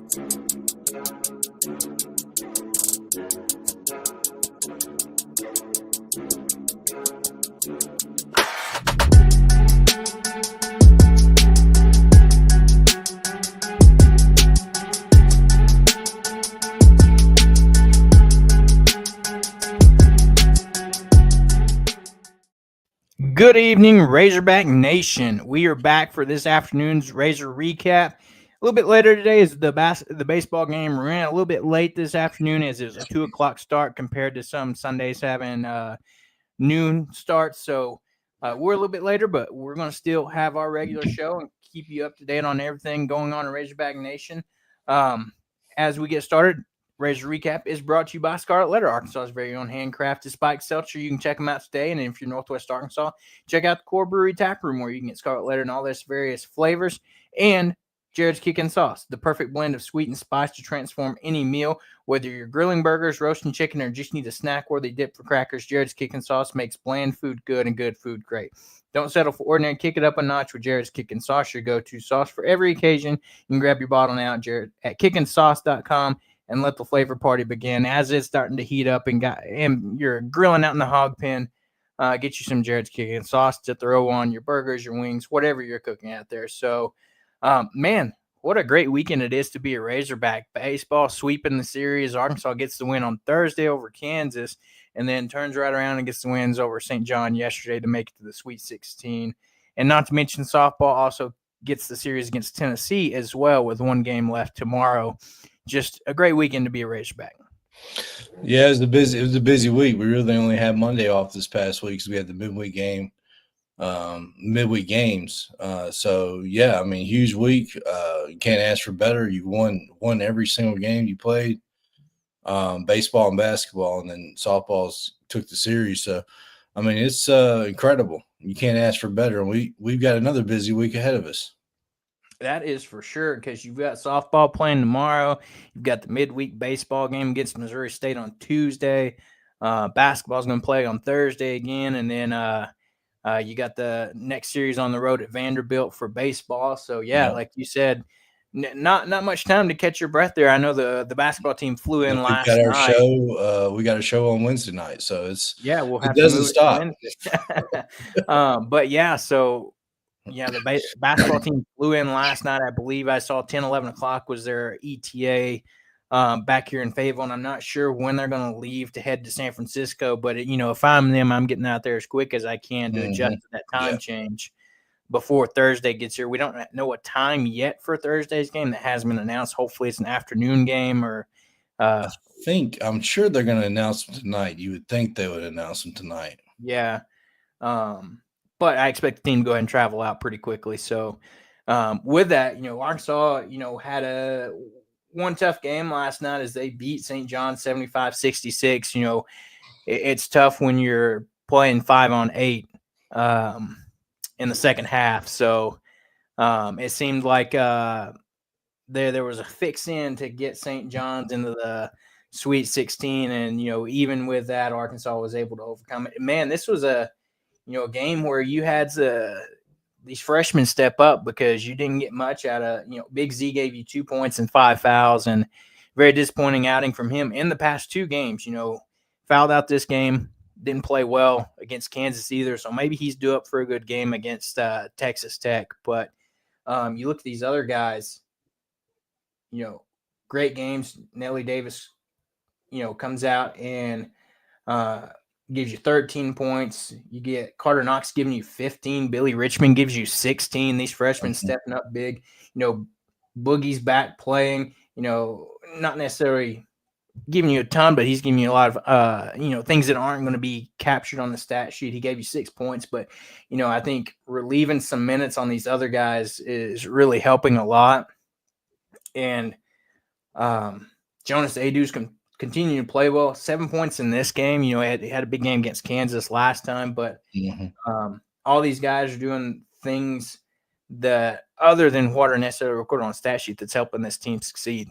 Good evening, Razorback Nation. We are back for this afternoon's Razor recap. A little bit later today is the baseball game ran a little bit late this afternoon as it was a 2 o'clock start compared to some Sundays having noon starts. So we're a little bit later, but we're going to still have our regular show and keep you up to date on everything going on in Razorback Nation. As we get started, Razor Recap is brought to you by Scarlet Letter, Arkansas's very own handcrafted spiked seltzer. You can check them out today. And if you're Northwest Arkansas, check out the Core Brewery Tap Room where you can get Scarlet Letter and all this various flavors. And Jared's Kickin' Sauce, the perfect blend of sweet and spice to transform any meal. Whether you're grilling burgers, roasting chicken, or just need a snack-worthy dip for crackers, Jared's Kickin' Sauce makes bland food good and good food great. Don't settle for ordinary. Kick it up a notch with Jared's Kickin' Sauce, your go-to sauce for every occasion. You can grab your bottle now, Jared, at kickinsauce.com. And let the flavor party begin as it's starting to heat up and you're grilling out in the hog pen. Get you some Jared's Kickin' Sauce to throw on your burgers, your wings, whatever you're cooking out there. So, man, what a great weekend it is to be a Razorback. Baseball sweeping the series. Arkansas gets the win on Thursday over Kansas and then turns right around and gets the wins over St. John yesterday to make it to the Sweet 16. And not to mention softball also gets the series against Tennessee as well with one game left tomorrow. Just a great weekend to be a Razorback. Yeah, it was a busy week. We really only had Monday off this past week because we had the midweek games. So yeah, I mean, huge week. You can't ask for better. You won every single game you played. Baseball and basketball, and then softballs took the series. So I mean, it's incredible. You can't ask for better. And we've got another busy week ahead of us. That is for sure because you've got softball playing tomorrow. You've got the midweek baseball game against Missouri State on Tuesday. Basketball's going to play on Thursday again. And then you got the next series on the road at Vanderbilt for baseball. So, yeah, like you said, not much time to catch your breath there. I know the basketball team flew in last night. We got a show on Wednesday night. So it doesn't stop. But, yeah, so – yeah, the basketball team flew in last night. I believe I saw 10, 11 o'clock was their ETA back here in Fayetteville, and I'm not sure when they're going to leave to head to San Francisco. But, if I'm them, I'm getting out there as quick as I can to adjust to that time change before Thursday gets here. We don't know a time yet for Thursday's game. That hasn't been announced. Hopefully it's an afternoon game or I'm sure they're going to announce them tonight. You would think they would announce them tonight. Yeah. But I expect the team to go ahead and travel out pretty quickly. So with that, Arkansas, had one tough game last night as they beat St. John 75-66. It's tough when you're playing 5-on-8 in the second half. So it seemed like there was a fix-in to get St. John's into the Sweet 16. And, even with that, Arkansas was able to overcome it. Man, this was a game where you had these freshmen step up because you didn't get much out of, Big Z gave you 2 points and 5 fouls, and very disappointing outing from him in the past two games. Fouled out this game, didn't play well against Kansas either, so maybe he's due up for a good game against Texas Tech. But you look at these other guys, great games. Nelly Davis, comes out and gives you 13 points. You get Carter Knox giving you 15. Billy Richmond gives you 16. These freshmen stepping up big. Boogie's back playing, not necessarily giving you a ton, but he's giving you a lot of, things that aren't going to be captured on the stat sheet. He gave you 6 points, but, I think relieving some minutes on these other guys is really helping a lot. And Jonas Adu's continue to play well. 7 points in this game. He had a big game against Kansas last time, but all these guys are doing things that other than what are necessarily recorded on a stat sheet that's helping this team succeed.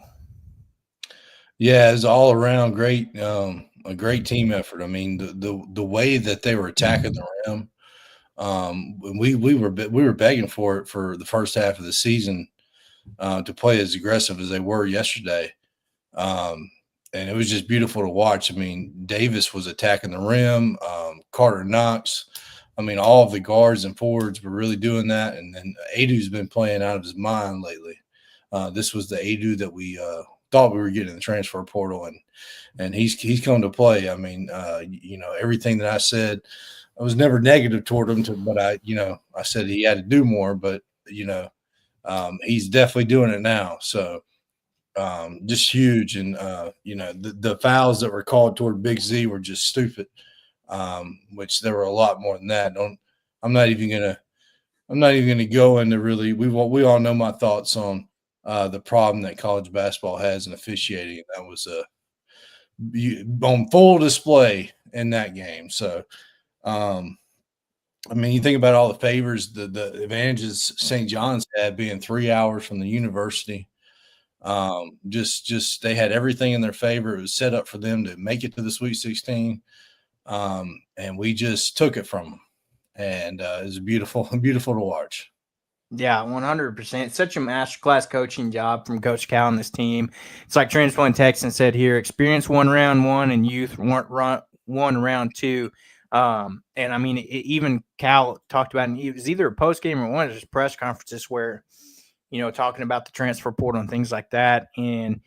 Yeah, it's all around great, a great team effort. I mean, the way that they were attacking the rim, we were begging for it for the first half of the season. to play as aggressive as they were yesterday. And it was just beautiful to watch. I mean, Davis was attacking the rim, Carter Knox. I mean, all of the guards and forwards were really doing that. And then Adu's been playing out of his mind lately. This was the Adu that we thought we were getting in the transfer portal, and he's come to play. I mean, everything that I said, I was never negative toward him, but I said he had to do more, but he's definitely doing it now. So just huge, and the fouls that were called toward Big Z were just stupid, which there were a lot more than that. I'm not even gonna go into really. We all know my thoughts on the problem that college basketball has in officiating. That was on full display in that game. So, I mean, you think about all the favors, the advantages St. John's had being 3 hours from the university. Just they had everything in their favor. It was set up for them to make it to the Sweet 16, and we just took it from them. And it was beautiful to watch. Yeah, 100%. Such a masterclass coaching job from Coach Cal and this team. It's like Transform Texan said here: experience won round one, and youth won round two. And I mean, even Cal talked about it. It was either a post game or one of his press conferences where, talking about the transfer portal and things like that. And,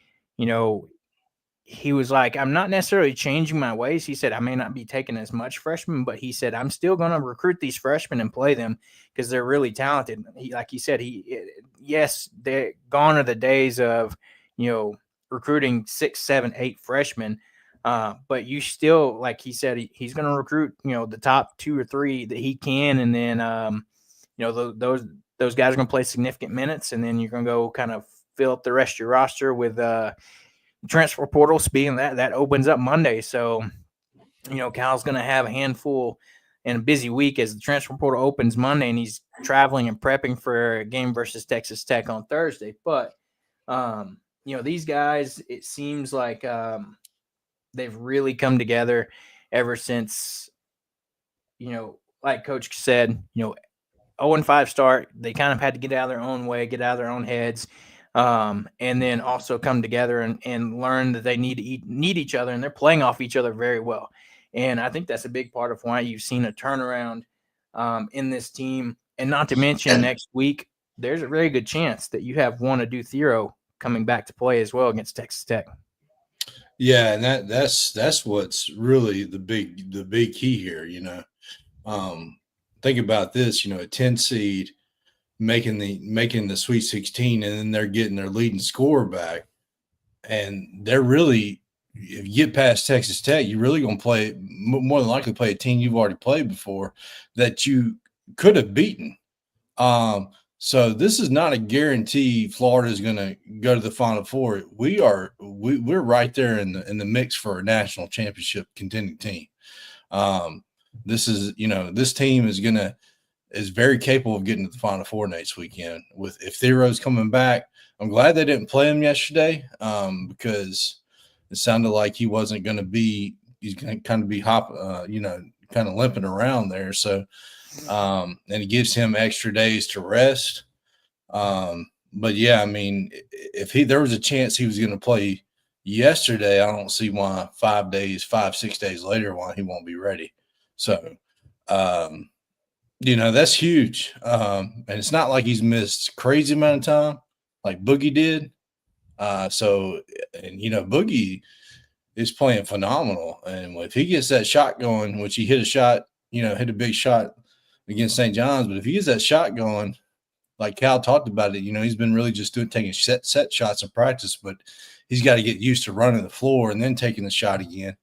he was like, I'm not necessarily changing my ways. He said, I may not be taking as much freshmen, but he said, I'm still going to recruit these freshmen and play them because they're really talented. Like he said, yes, they're gone are the days of, recruiting 6, 7, 8 freshmen. But you still, like he said, he's going to recruit, the top 2 or 3 that he can. And then, those guys are going to play significant minutes. And then you're going to go kind of fill up the rest of your roster with, transfer portal. Speaking of that opens up Monday. So, Cal's going to have a handful and a busy week as the transfer portal opens Monday, and he's traveling and prepping for a game versus Texas Tech on Thursday. But, these guys, it seems like they've really come together ever since, like Coach said, 0-5 start. They kind of had to get out of their own way, get out of their own heads. And then also come together and learn that they need each other, and they're playing off each other very well. And I think that's a big part of why you've seen a turnaround in this team. And not to mention next week, there's a very good chance that you have one Adu Thero coming back to play as well against Texas Tech. Yeah, and that's what's really the big key here. Think about this. A 10 seed making the Sweet 16, and then they're getting their leading scorer back, and they're really, if you get past Texas Tech, you're really going to play, more than likely play a team you've already played before that you could have beaten. So this is not a guarantee Florida is going to go to the Final Four. We're right there in the mix for a national championship contending team. This is, this team is very capable of getting to the Final Four next weekend. If Thero's coming back, I'm glad they didn't play him yesterday because it sounded like he wasn't going to be. He's going to kind of be kind of limping around there. So, and it gives him extra days to rest. But yeah, I mean, if there was a chance he was going to play yesterday, I don't see why 5-6 days later why he won't be ready. So, that's huge. And it's not like he's missed crazy amount of time like Boogie did. Boogie is playing phenomenal. And if he gets that shot going, which he hit a big shot against St. John's, but if he gets that shot going, like Cal talked about it, he's been really just taking set shots in practice, but he's got to get used to running the floor and then taking the shot again.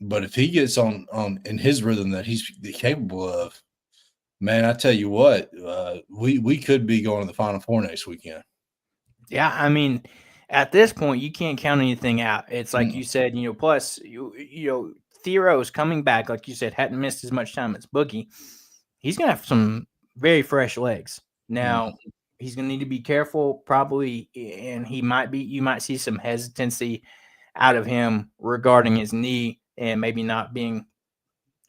But if he gets on in his rhythm that he's capable of, man, I tell you what, we could be going to the Final Four next weekend. Yeah, I mean, at this point, you can't count anything out. It's like you said, plus, Thero's coming back, like you said, hadn't missed as much time as Boogie. He's going to have some very fresh legs. Now, he's going to need to be careful probably, and you might see some hesitancy out of him regarding his knee and maybe not being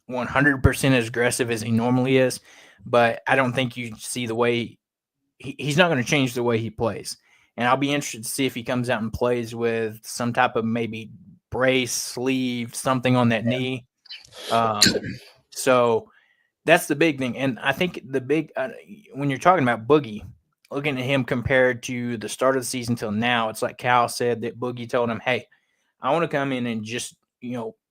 100% as aggressive as he normally is. But I don't think you see the way he's not going to change the way he plays. And I'll be interested to see if he comes out and plays with some type of maybe brace, sleeve, something on that knee. So that's the big thing. And I think the big when you're talking about Boogie, looking at him compared to the start of the season till now, it's like Cal said that Boogie told him, hey, I want to come in and just,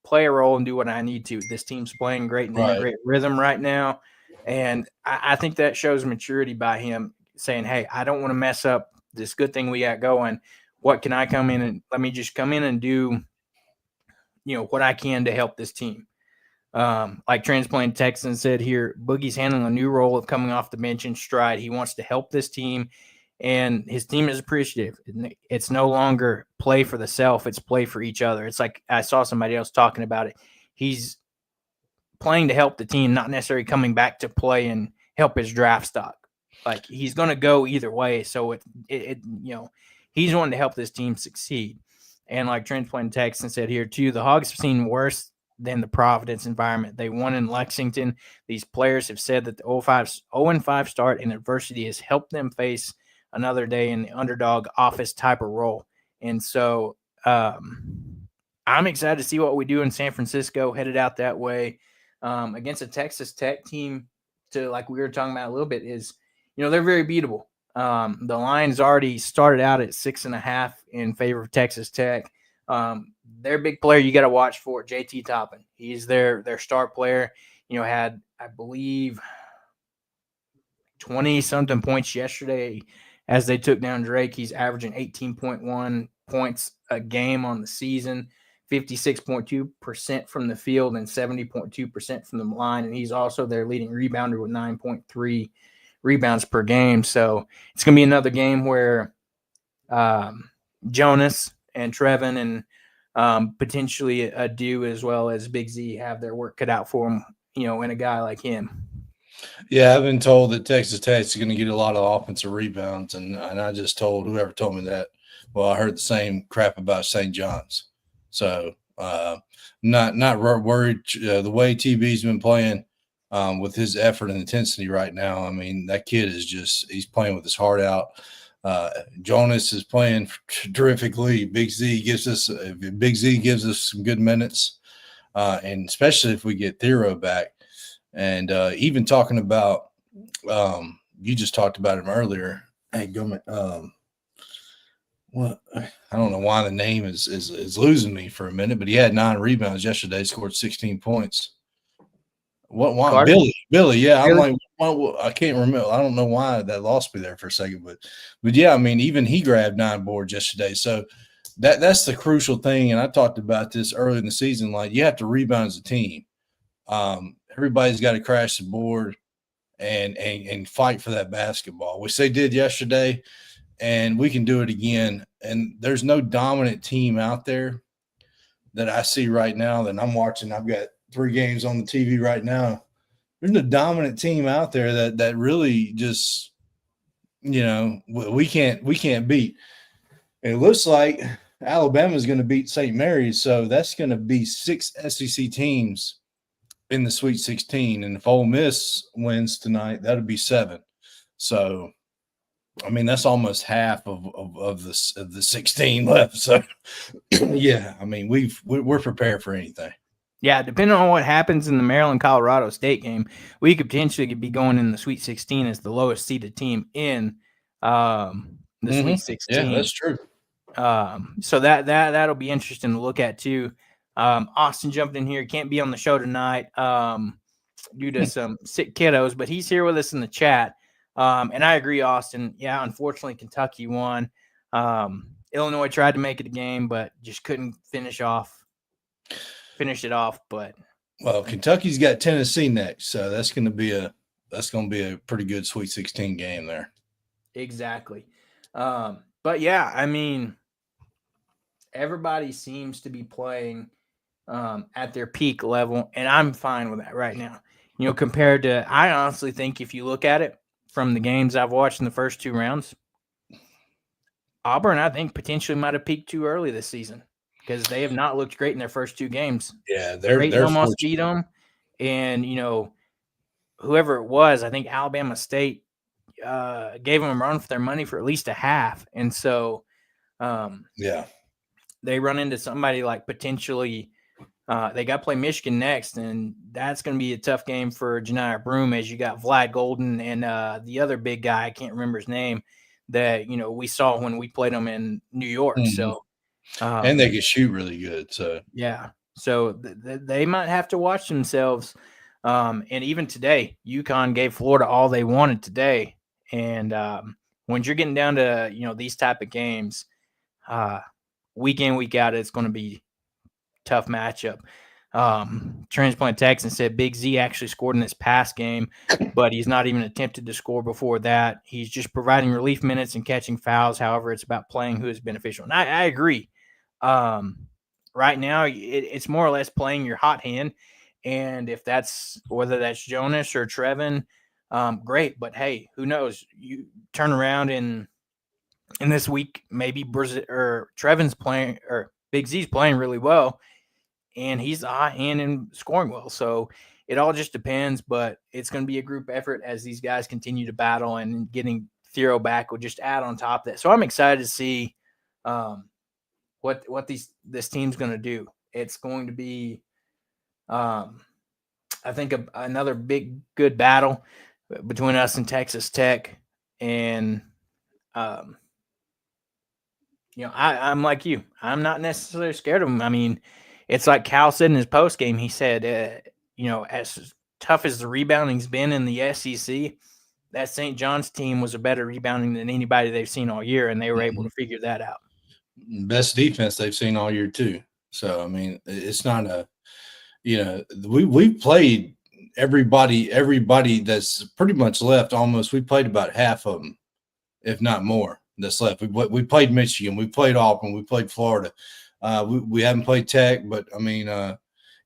play a role and do what I need to. This team's playing great and in a great rhythm right now. And I think that shows maturity by him saying, hey, I don't want to mess up this good thing we got going. What can I come in and let me just come in and do, what I can to help this team. Like Transplant Texan said here, Boogie's handling a new role of coming off the bench in stride. He wants to help this team, and his team is appreciative. It's no longer play for the self, it's play for each other. It's like I saw somebody else talking about it. He's playing to help the team, not necessarily coming back to play and help his draft stock. Like he's going to go either way. So he's wanting to help this team succeed. And like Transplant Texan said here too, the Hawgs have seen worse than the Providence environment. They won in Lexington. These players have said that the 0-5 start in adversity has helped them face another day in the underdog office type of role. And so I'm excited to see what we do in San Francisco, headed out that way against a Texas Tech team to, like we were talking about a little bit, is, they're very beatable. The line's already started out at 6.5 in favor of Texas Tech. Their big player you got to watch for, JT Toppin. He's their star player. Had, I believe, 20-something points yesterday as they took down Drake. He's averaging 18.1 points a game on the season, 56.2% from the field and 70.2% from the line. And he's also their leading rebounder with 9.3 rebounds per game. So it's going to be another game where Jonas and Trevin and potentially Adu as well as Big Z have their work cut out for them, in a guy like him. Yeah, I've been told that Texas Tech is going to get a lot of offensive rebounds, and I just told whoever told me that. Well, I heard the same crap about St. John's, so not worried. The way TB's been playing with his effort and intensity right now, I mean, that kid is he's playing with his heart out. Jonas is playing terrifically. Big Z gives us some good minutes, and especially if we get Thero back. And even talking about, you just talked about him earlier. Hey, what? I don't know why the name is losing me for a minute, but he had 9 rebounds yesterday, scored 16 points. What? Why? Carter? Billy. Yeah, Billy? I'm like, I can't remember. I don't know why that lost me there for a second, but yeah, I mean, even he grabbed 9 boards yesterday. So that's the crucial thing. And I talked about this early in the season. Like, you have to rebound as a team. Everybody's got to crash the board and fight for that basketball, which they did yesterday, and we can do it again. And there's no dominant team out there that I see right now that I'm watching. I've got 3 games on the TV right now. There's no dominant team out there that really just, we can't beat. And it looks like Alabama's going to beat St. Mary's, so that's going to be 6 SEC teams in the Sweet 16, and if Ole Miss wins tonight, that'll be 7. So, I mean, that's almost half of the 16 left. So, yeah, I mean, we're prepared for anything. Yeah, depending on what happens in the Maryland-Colorado State game, we could potentially be going in the Sweet 16 as the lowest seeded team in the Sweet 16. Yeah, that's true. So that'll be interesting to look at too. Austin jumped in here. Can't be on the show tonight due to some sick kiddos, but he's here with us in the chat. And I agree, Austin. Yeah, unfortunately, Kentucky won. Illinois tried to make it a game, but just couldn't finish it off. But Kentucky's got Tennessee next, so that's going to be a pretty good Sweet 16 game there. Exactly. But yeah, I mean, everybody seems to be playing at their peak level, and I'm fine with that right now. Compared to, I honestly think if you look at it from the games I've watched in the first 2 rounds, Auburn, I think, potentially might have peaked too early this season because they have not looked great in their first 2 games. Yeah, they're almost beat them, and whoever it was, I think Alabama State gave them a run for their money for at least a half. And so they run into somebody like potentially they got to play Michigan next, and that's going to be a tough game for Janiah Broome, as you got Vlad Golden and the other big guy, I can't remember his name, that we saw when we played them in New York. Mm-hmm. So and they can shoot really good. So so they might have to watch themselves. And even today, UConn gave Florida all they wanted today. And when you're getting down to these type of games, week in, week out, it's going to be tough matchup. Transplant Texan said Big Z actually scored in this past game, but he's not even attempted to score before that. He's just providing relief minutes and catching fouls. However, it's about playing who is beneficial. And I agree. Right now, it's more or less playing your hot hand. And if that's whether that's Jonas or Trevin, great. But hey, who knows? You turn around in this week, maybe Trevin's playing or Big Z's playing really well, and he's a hot hand and scoring well. So it all just depends, but it's going to be a group effort as these guys continue to battle, and getting Theo back will just add on top of that. So I'm excited to see what this team's going to do. It's going to be, I think, another big, good battle between us and Texas Tech. And, I'm like you. I'm not necessarily scared of them. I mean, it's like Cal said in his post game. He said, as tough as the rebounding's been in the SEC, that St. John's team was a better rebounding than anybody they've seen all year, and they were able to figure that out. Best defense they've seen all year too. So I mean, it's not we played everybody that's pretty much left. Almost we played about half of them, if not more, that's left. We played Michigan, we played Auburn, we played Florida. We haven't played Tech, but I mean,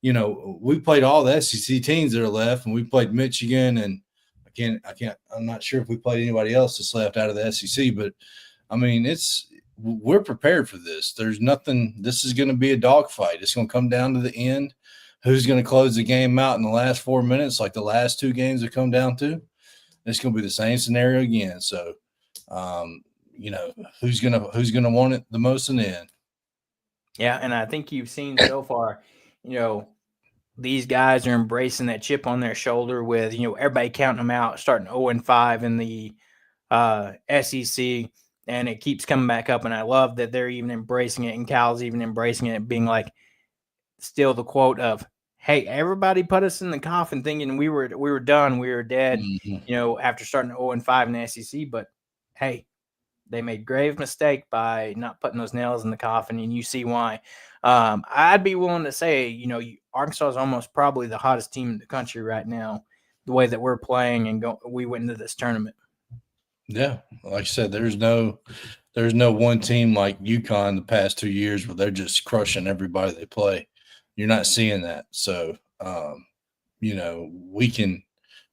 we played all the SEC teams that are left, and we played Michigan, and I'm not sure if we played anybody else that's left out of the SEC, but I mean, we're prepared for this. There's nothing. This is going to be a dogfight. It's going to come down to the end. Who's going to close the game out in the last 4 minutes, like the last two games have come down to? It's going to be the same scenario again. So, who's gonna want it the most in the end? Yeah, and I think you've seen so far, these guys are embracing that chip on their shoulder with, everybody counting them out, starting 0-5 in the SEC, and it keeps coming back up. And I love that they're even embracing it, and Cal's even embracing it, being like, still the quote of, "Hey, everybody put us in the coffin thinking we were done, we were dead," after starting 0-5 in the SEC. But hey, they made grave mistake by not putting those nails in the coffin, and you see why. I'd be willing to say, Arkansas is almost probably the hottest team in the country right now, the way that we're playing and we went into this tournament. Yeah, like I said, there's no one team like UConn the past 2 years where they're just crushing everybody they play. You're not seeing that. So, we can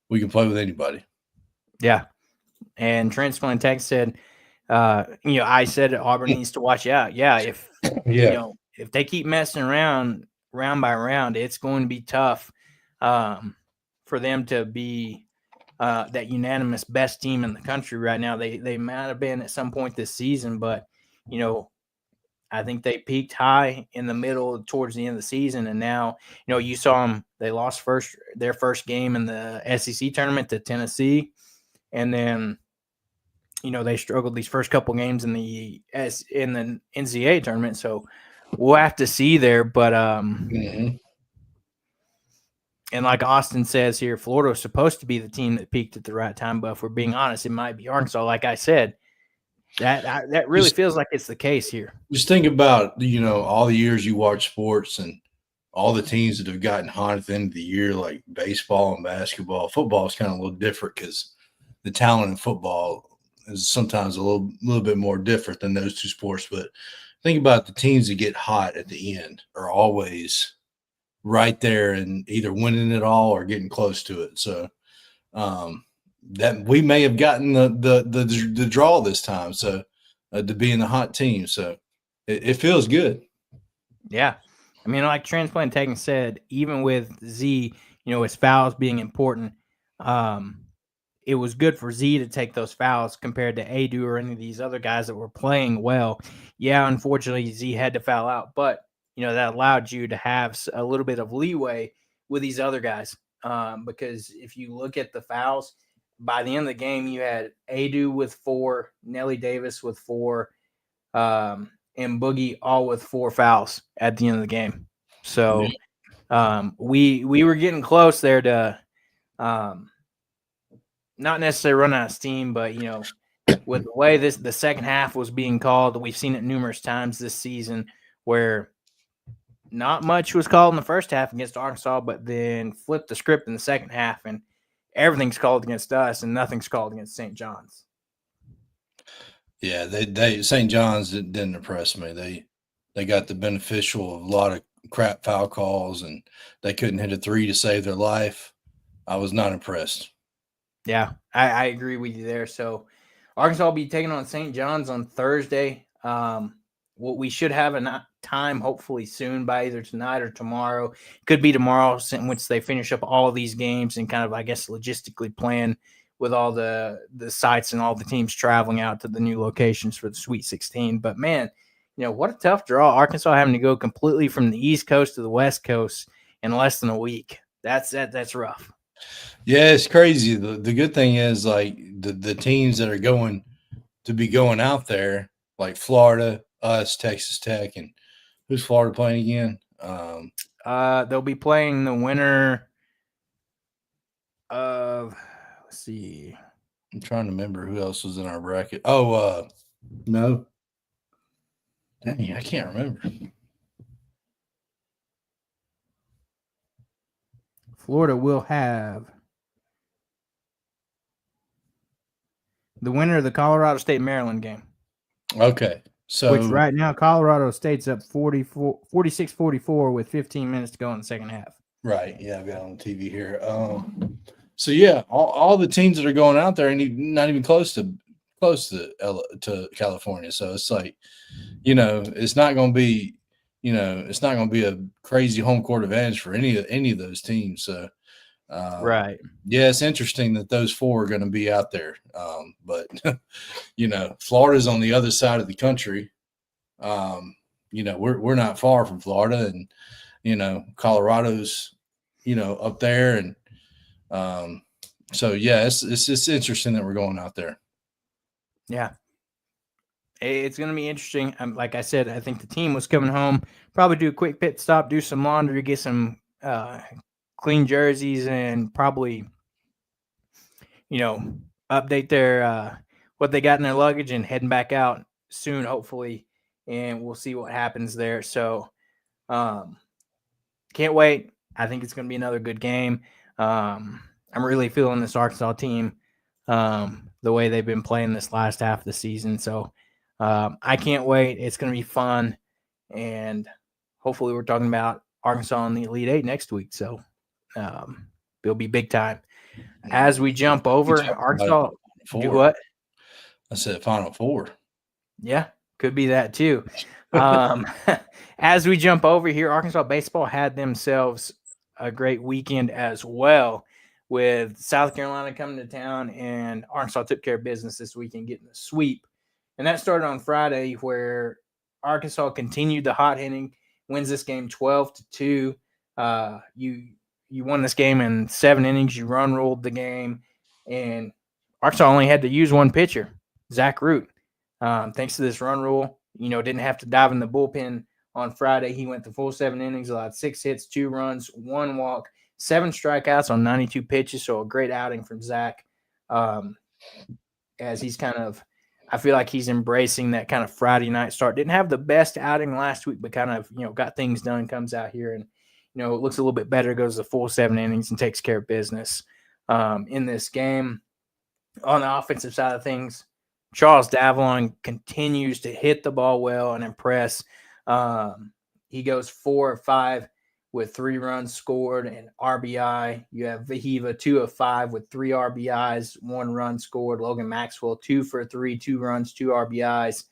play with anybody. Yeah. And Transplant Tech said, I said Auburn needs to watch out. Yeah. If they keep messing around round by round, it's going to be tough for them to be that unanimous best team in the country right now. They might have been at some point this season, but, I think they peaked high in the middle towards the end of the season. And now, you saw them, they lost their first game in the SEC tournament to Tennessee. And then, they struggled these first couple games in the NCAA tournament. So we'll have to see there. But, and like Austin says here, Florida was supposed to be the team that peaked at the right time. But if we're being honest, it might be Arkansas. Like I said, that really feels like it's the case here. Just think about, all the years you watch sports and all the teams that have gotten hot at the end of the year, like baseball and basketball. Football is kind of a little different because the talent in football is sometimes a little bit more different than those two sports. But think about the teams that get hot at the end are always right there and either winning it all or getting close to it. So that we may have gotten the draw this time. So to be in the hot team. So it feels good. Yeah. I mean, like Transplant Tech said, even with Z, his fouls being important, it was good for Z to take those fouls compared to Adu or any of these other guys that were playing well. Yeah, unfortunately, Z had to foul out, but that allowed you to have a little bit of leeway with these other guys. Because if you look at the fouls, by the end of the game, you had Adu with 4, Nelly Davis with 4, and Boogie all with 4 fouls at the end of the game. So we were getting close there to not necessarily run out of steam, but with the way the second half was being called, we've seen it numerous times this season where not much was called in the first half against Arkansas, but then flipped the script in the second half, and everything's called against us, and nothing's called against St. John's. Yeah, they St. John's didn't impress me. They got the beneficial of a lot of crap foul calls, and they couldn't hit a 3 to save their life. I was not impressed. Yeah, I agree with you there. So Arkansas will be taking on St. John's on Thursday. We should have a time hopefully soon by either tonight or tomorrow. Could be tomorrow, in which they finish up all of these games and kind of, I guess, logistically plan with all the sites and all the teams traveling out to the new locations for the Sweet 16. But, man, what a tough draw. Arkansas having to go completely from the East Coast to the West Coast in less than a week. That's rough. Yeah, it's crazy. The good thing is, like, the teams that are going to be going out there, like Florida, us, Texas Tech, and who's Florida playing again? They'll be playing the winner of, let's see. I'm trying to remember who else was in our bracket. Oh, no. Dang, I can't remember. Florida will have the winner of the Colorado State-Maryland game. Okay. So, which right now Colorado State's up 46-44 with 15 minutes to go in the second half. Right. Yeah, I've got it on TV here. So yeah, all the teams that are going out there and not even close to California. So it's like, it's not going to be, it's not going to be a crazy home court advantage for any of those teams. So, right. Yeah, it's interesting that those 4 are going to be out there. But Florida's on the other side of the country. We're not far from Florida, and Colorado's, up there, and so yeah, it's interesting that we're going out there. Yeah, it's going to be interesting. Like I said, I think the team was coming home, probably do a quick pit stop, do some laundry, get some clean jerseys, and probably, update their what they got in their luggage and heading back out soon, hopefully, and we'll see what happens there. So, can't wait. I think it's going to be another good game. I'm really feeling this Arkansas team the way they've been playing this last half of the season. So I can't wait. It's going to be fun. And hopefully we're talking about Arkansas in the Elite Eight next week. So it'll be big time. As we jump over, Arkansas, do what? I said Final Four. Yeah, could be that too. As we jump over here, Arkansas baseball had themselves a great weekend as well, with South Carolina coming to town, and Arkansas took care of business this weekend, getting the sweep. And that started on Friday, where Arkansas continued the hot hitting, wins this game 12-2. You won this game in 7 innings. You run ruled the game, and Arkansas only had to use one pitcher, Zach Root. Thanks to this run rule, didn't have to dive in the bullpen on Friday. He went the full 7 innings, allowed 6 hits, 2 runs, 1 walk, 7 strikeouts on 92 pitches. So a great outing from Zach. As he's I feel like he's embracing that kind of Friday night start. Didn't have the best outing last week, but kind of, got things done, comes out here and, it looks a little bit better, goes the full 7 innings and takes care of business in this game. On the offensive side of things, Charles Davalon continues to hit the ball well and impress. He goes 4 of 5 with 3 runs scored and RBI. You have Vahiva 2 of 5 with 3 RBIs, 1 run scored. Logan Maxwell 2 for 3, 2 runs, 2 RBIs.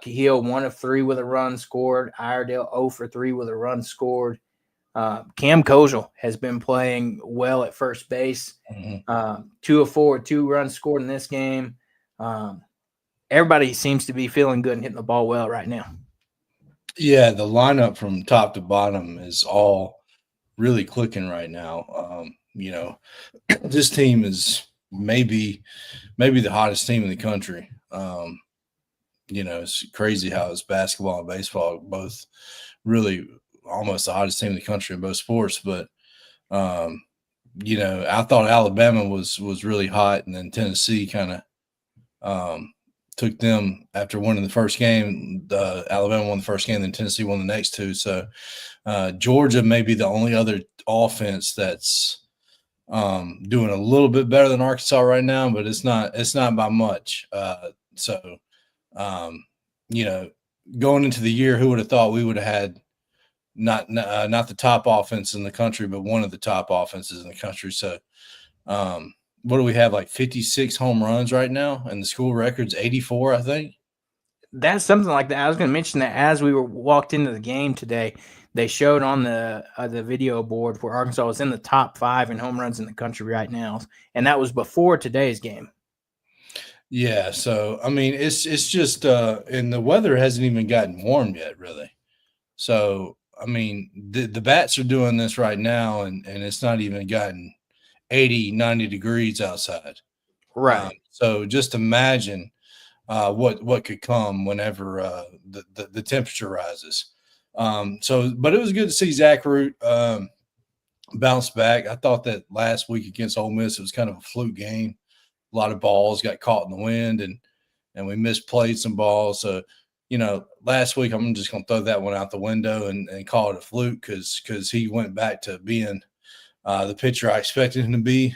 Cahill 1 of 3 with a run scored. Iredale 0 for 3 with a run scored. Cam Kozel has been playing well at first base. 2 of 4, 2 runs scored in this game. Everybody seems to be feeling good and hitting the ball well right now. Yeah, the lineup from top to bottom is all really clicking right now. This team is maybe the hottest team in the country. It's crazy how it's basketball and baseball both really almost the hottest team in the country in both sports. But I thought Alabama was really hot, and then Tennessee kind of took them after winning the first game. Alabama won the first game, then Tennessee won the next two. So Georgia may be the only other offense that's doing a little bit better than Arkansas right now, but it's not by much. Going into the year, who would have thought we would have had not the top offense in the country, but one of the top offenses in the country. So what do we have, like 56 home runs right now, and the school record's 84, I think. That's something like that. I was going to mention that as we walked into the game today, they showed on the video board where Arkansas was in the top 5 in home runs in the country right now, and that was before today's game. Yeah, so I mean, it's just and the weather hasn't even gotten warm yet, really. So I mean, the bats are doing this right now, and it's not even gotten 80, 90 degrees outside. Right. So just imagine what could come whenever the temperature rises. But it was good to see Zach Root bounce back. I thought that last week against Ole Miss, it was kind of a fluke game. A lot of balls got caught in the wind, and we misplayed some balls. So, last week I'm just going to throw that one out the window and call it a fluke because he went back to being the pitcher I expected him to be.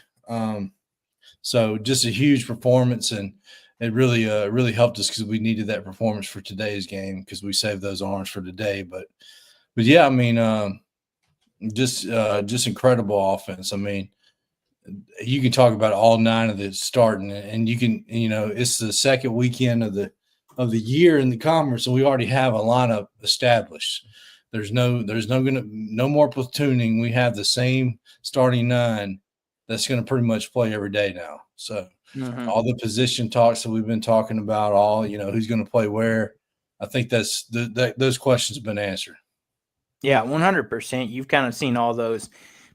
So just a huge performance, and it really helped us because we needed that performance for today's game because we saved those arms for today. But yeah, I mean, just incredible offense. I mean, you can talk about all 9 of the starting, and you can, it's the second weekend of the year in the conference, and we already have a lineup established. There's no more platooning. We have the same starting 9 that's going to pretty much play every day now. So all the position talks that we've been talking about, all who's going to play where, I think that's those questions have been answered. Yeah, 100%. You've kind of seen all those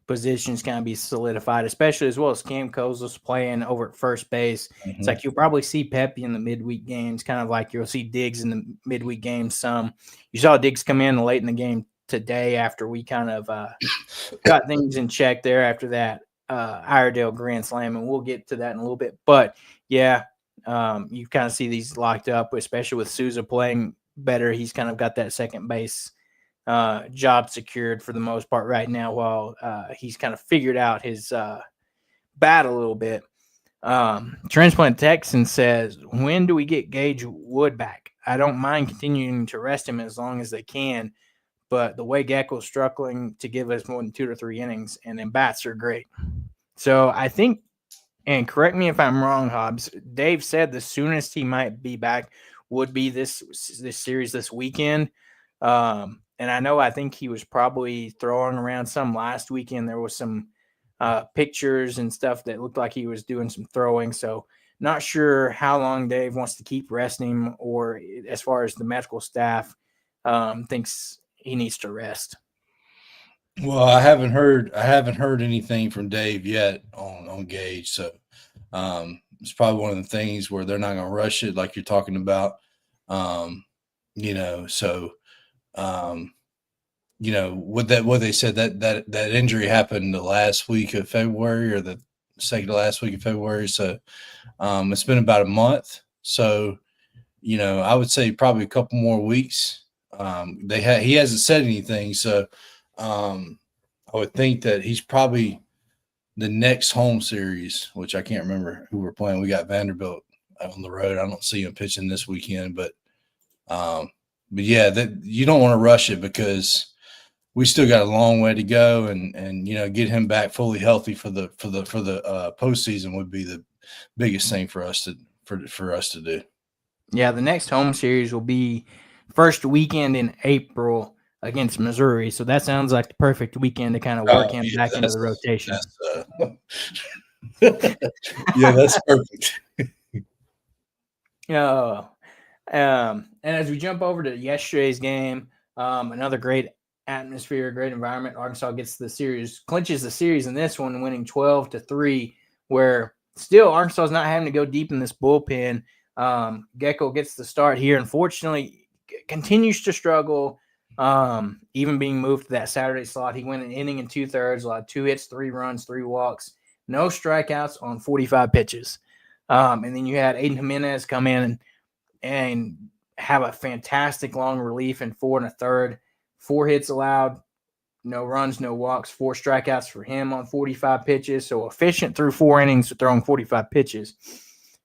positions kind of be solidified, especially as well as Cam Kozel's playing over at first base. It's like you'll probably see Pepe in the midweek games, kind of like you'll see Diggs in the midweek games some. You saw Diggs come in late in the game today after we kind of got things in check there after that Iredale grand slam, and we'll get to that in a little bit. But, yeah, you kind of see these locked up, especially with Souza playing better. He's kind of got that second base job secured for the most part right now while he's kind of figured out his bat a little bit. Transplant Texan says, when do we get Gage Wood back? I don't mind continuing to rest him as long as they can, but the way Gecko's struggling to give us more than 2 to 3 innings, and then bats are great. So I think, and correct me if I'm wrong, Hobbs, Dave said the soonest he might be back would be this series this weekend. And I think he was probably throwing around some last weekend. There was some pictures and stuff that looked like he was doing some throwing. So not sure how long Dave wants to keep resting him, or as far as the medical staff thinks he needs to rest. Well, I haven't heard anything from Dave yet on Gage. So it's probably one of the things where they're not going to rush it like you're talking about. What they said that injury happened the last week of February or the second to last week of February. So it's been about a month. So, I would say probably a couple more weeks. He hasn't said anything. So I would think that he's probably the next home series, which I can't remember who we're playing. We got Vanderbilt on the road. I don't see him pitching this weekend, but yeah, that you don't want to rush it because we still got a long way to go, and get him back fully healthy for the postseason would be the biggest thing for us to do. Yeah, the next home series will be first weekend in April against Missouri. So that sounds like the perfect weekend to kind of work him back into the rotation. Yeah, that's perfect. And as we jump over to yesterday's game, another great atmosphere, great environment. Arkansas clinches the series in this one, winning 12-3, where still Arkansas is not having to go deep in this bullpen. Gecko gets the start here. Unfortunately, continues to struggle, even being moved to that Saturday slot. He went an inning and 2/3, allowed 2 hits, 3 runs, 3 walks, no strikeouts on 45 pitches. And then you had Aiden Jimenez come in and have a fantastic long relief in 4 1/3. 4 hits allowed, no runs, no walks, 4 strikeouts for him on 45 pitches. So efficient through 4 innings throwing 45 pitches.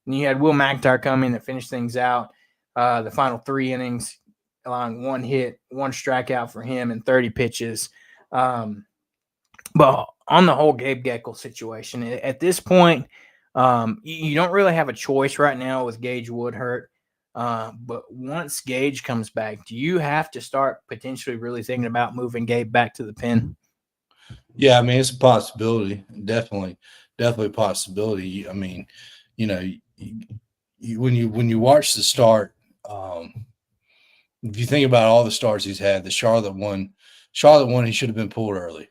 And you had Will McIntyre come in and finish things out the final 3 innings, allowing 1 hit, 1 strikeout for him in 30 pitches. But on the whole Gabe Geckel situation, at this point, you don't really have a choice right now with Gage Woodhurt. But once Gage comes back, do you have to start potentially really thinking about moving Gabe back to the pen? Yeah, I mean, it's a possibility. Definitely a possibility. I mean, you know, when you watch the start, if you think about all the starts he's had, the Charlotte one, he should have been pulled early.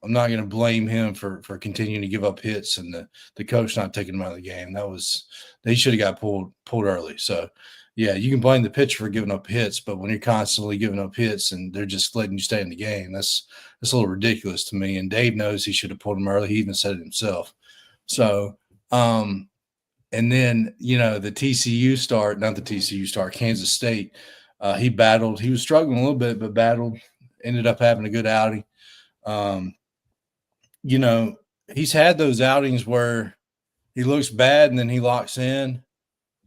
I'm not going to blame him for continuing to give up hits and the coach not taking him out of the game. They should have got pulled early. So, yeah, you can blame the pitcher for giving up hits, but when you're constantly giving up hits and they're just letting you stay in the game, that's a little ridiculous to me. And Dave knows he should have pulled him early. He even said it himself. So, and then, the TCU start, not the TCU start, Kansas State, he battled. He was struggling a little bit, but battled, ended up having a good outing. He's had those outings where he looks bad and then he locks in.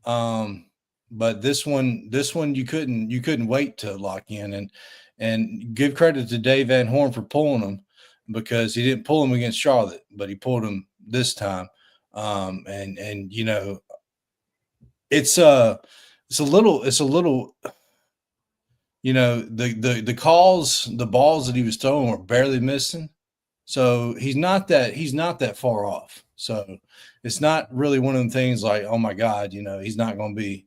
But this one you couldn't wait to lock in and give credit to Dave Van Horn for pulling him, because he didn't pull him against Charlotte, but he pulled him this time. It's a little, the calls, the balls that he was throwing were barely missing. So he's not that far off. So it's not really one of them things like, oh my God, he's never going to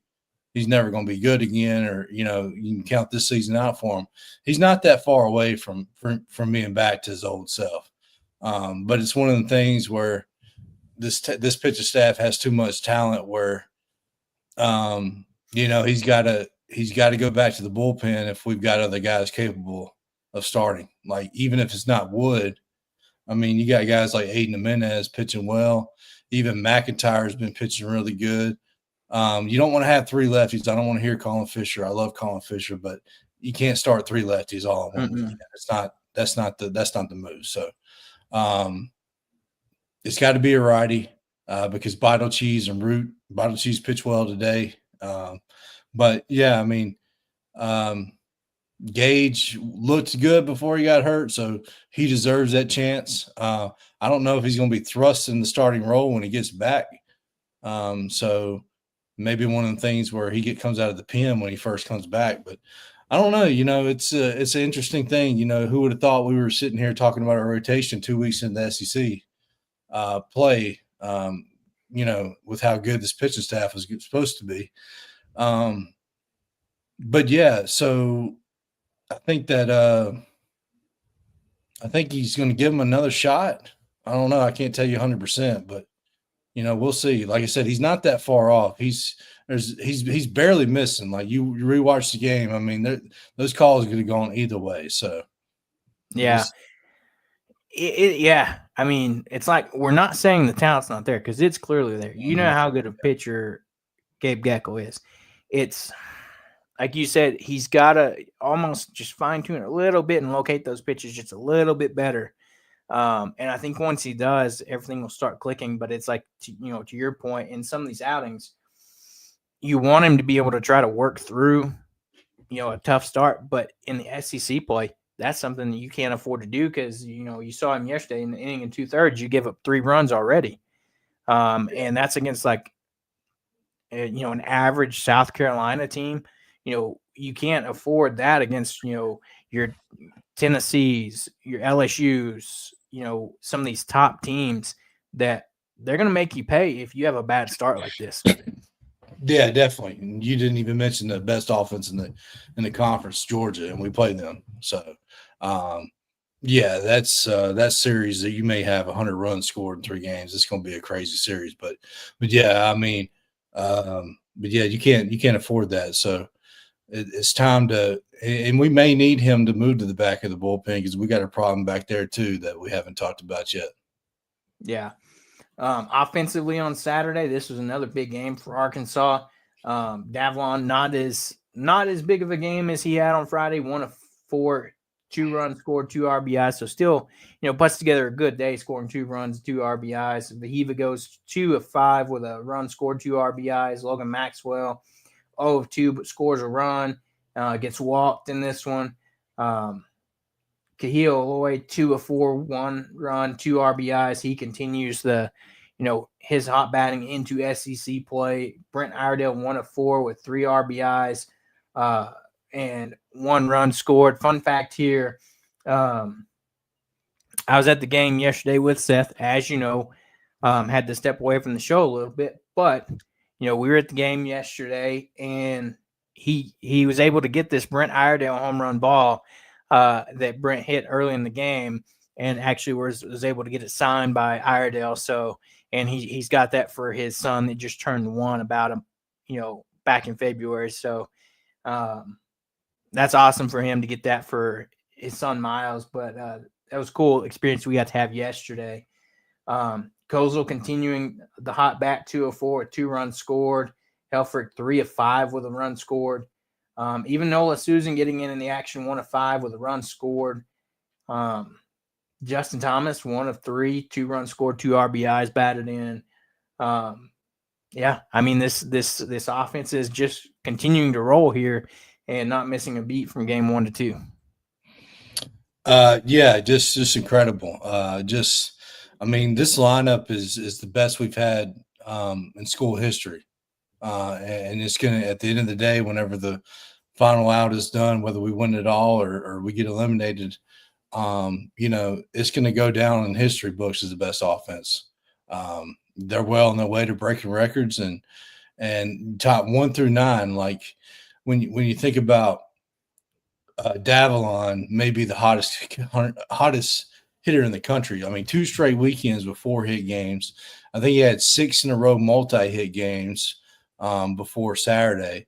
be good again, or, you can count this season out for him. He's not that far away from being back to his old self. But it's one of the things where this pitching staff has too much talent where, he's got to go back to the bullpen if we've got other guys capable of starting. Like, even if it's not Wood, I mean, you got guys like Aiden Jimenez pitching well. Even McIntyre has been pitching really good. You don't want to have 3 lefties. I don't want to hear Colin Fisher. I love Colin Fisher, but you can't start 3 lefties all in one weekend. That's not the move. So it's got to be a righty because Bottle Cheese pitch well today. But yeah, I mean, Gage looked good before he got hurt, so he deserves that chance. I don't know if he's going to be thrust in the starting role when he gets back. So maybe one of the things where he comes out of the pen when he first comes back, but I don't know. It's an interesting thing. Who would have thought we were sitting here talking about a rotation 2 weeks into the SEC play? With how good this pitching staff was supposed to be. But yeah, so I think he's going to give him another shot. I don't know. I can't tell you 100%, but we'll see. Like I said, he's not that far off. He's barely missing. Like, you rewatch the game. I mean, those calls could have gone either way. So yeah, yeah. I mean, it's like, we're not saying the talent's not there, because it's clearly there. You know how good a pitcher Gabe Geckel is. It's like you said, he's got to almost just fine-tune a little bit and locate those pitches just a little bit better. And I think once he does, everything will start clicking. But it's like, to your point, in some of these outings, you want him to be able to try to work through, a tough start. But in the SEC play, that's something that you can't afford to do, because, you saw him yesterday in the inning and 2/3, you give up 3 runs already. And that's against, like, an average South Carolina team. you can't afford that against, your Tennessees, your LSUs, some of these top teams that they're going to make you pay if you have a bad start like this. Yeah, definitely. And you didn't even mention the best offense in the conference, Georgia, and we played them. So, yeah, that's that series that you may have 100 runs scored in 3 games. It's going to be a crazy series, but yeah, I mean, but yeah, you can't afford that. So it's time to, and we may need him to move to the back of the bullpen because we got a problem back there too that we haven't talked about yet. Yeah. Offensively on Saturday, this was another big game for Arkansas. Davlon not as big of a game as he had on Friday. 1 of 4, 2 runs scored, 2 RBIs. So still, puts together a good day, scoring 2 runs, 2 RBIs. Vahiva goes 2 of 5 with a run scored, 2 RBIs. Logan Maxwell 0 of 2, but scores a run. Gets walked in this one. Kahil Aloy, 2 of 4, 1 run, 2 RBIs. He continues his hot batting into SEC play. Brent Iredale, 1 of 4 with 3 RBIs and 1 run scored. Fun fact here, I was at the game yesterday with Seth, as you know, had to step away from the show a little bit, but we were at the game yesterday, and he was able to get this Brent Iredale home run ball that Brent hit early in the game, and actually was able to get it signed by Iredale. So, and he's got that for his son that just turned 1 about him, back in February. So that's awesome for him to get that for his son Miles. But that was a cool experience we got to have yesterday. Kozel continuing the hot bat, 2 of 4 with 2 runs scored. Helfrich 3 of 5 with a run scored. Even Nola Susan getting in the action, 1 of 5 with a run scored. Justin Thomas, 1 of 3, 2 runs scored, 2 RBIs batted in. Yeah, I mean this offense is just continuing to roll here and not missing a beat from game 1 to 2. Yeah, just incredible. I mean, this lineup is the best we've had in school history. And it's going to, at the end of the day, whenever the final out is done, whether we win it all or we get eliminated, it's going to go down in history books as the best offense. They're well on their way to breaking records and top 1 through 9. Like when you think about Davalon, maybe the hottest hitter in the country. I mean, 2 straight weekends with 4 hit games. I think he had 6 in a row multi-hit games before Saturday's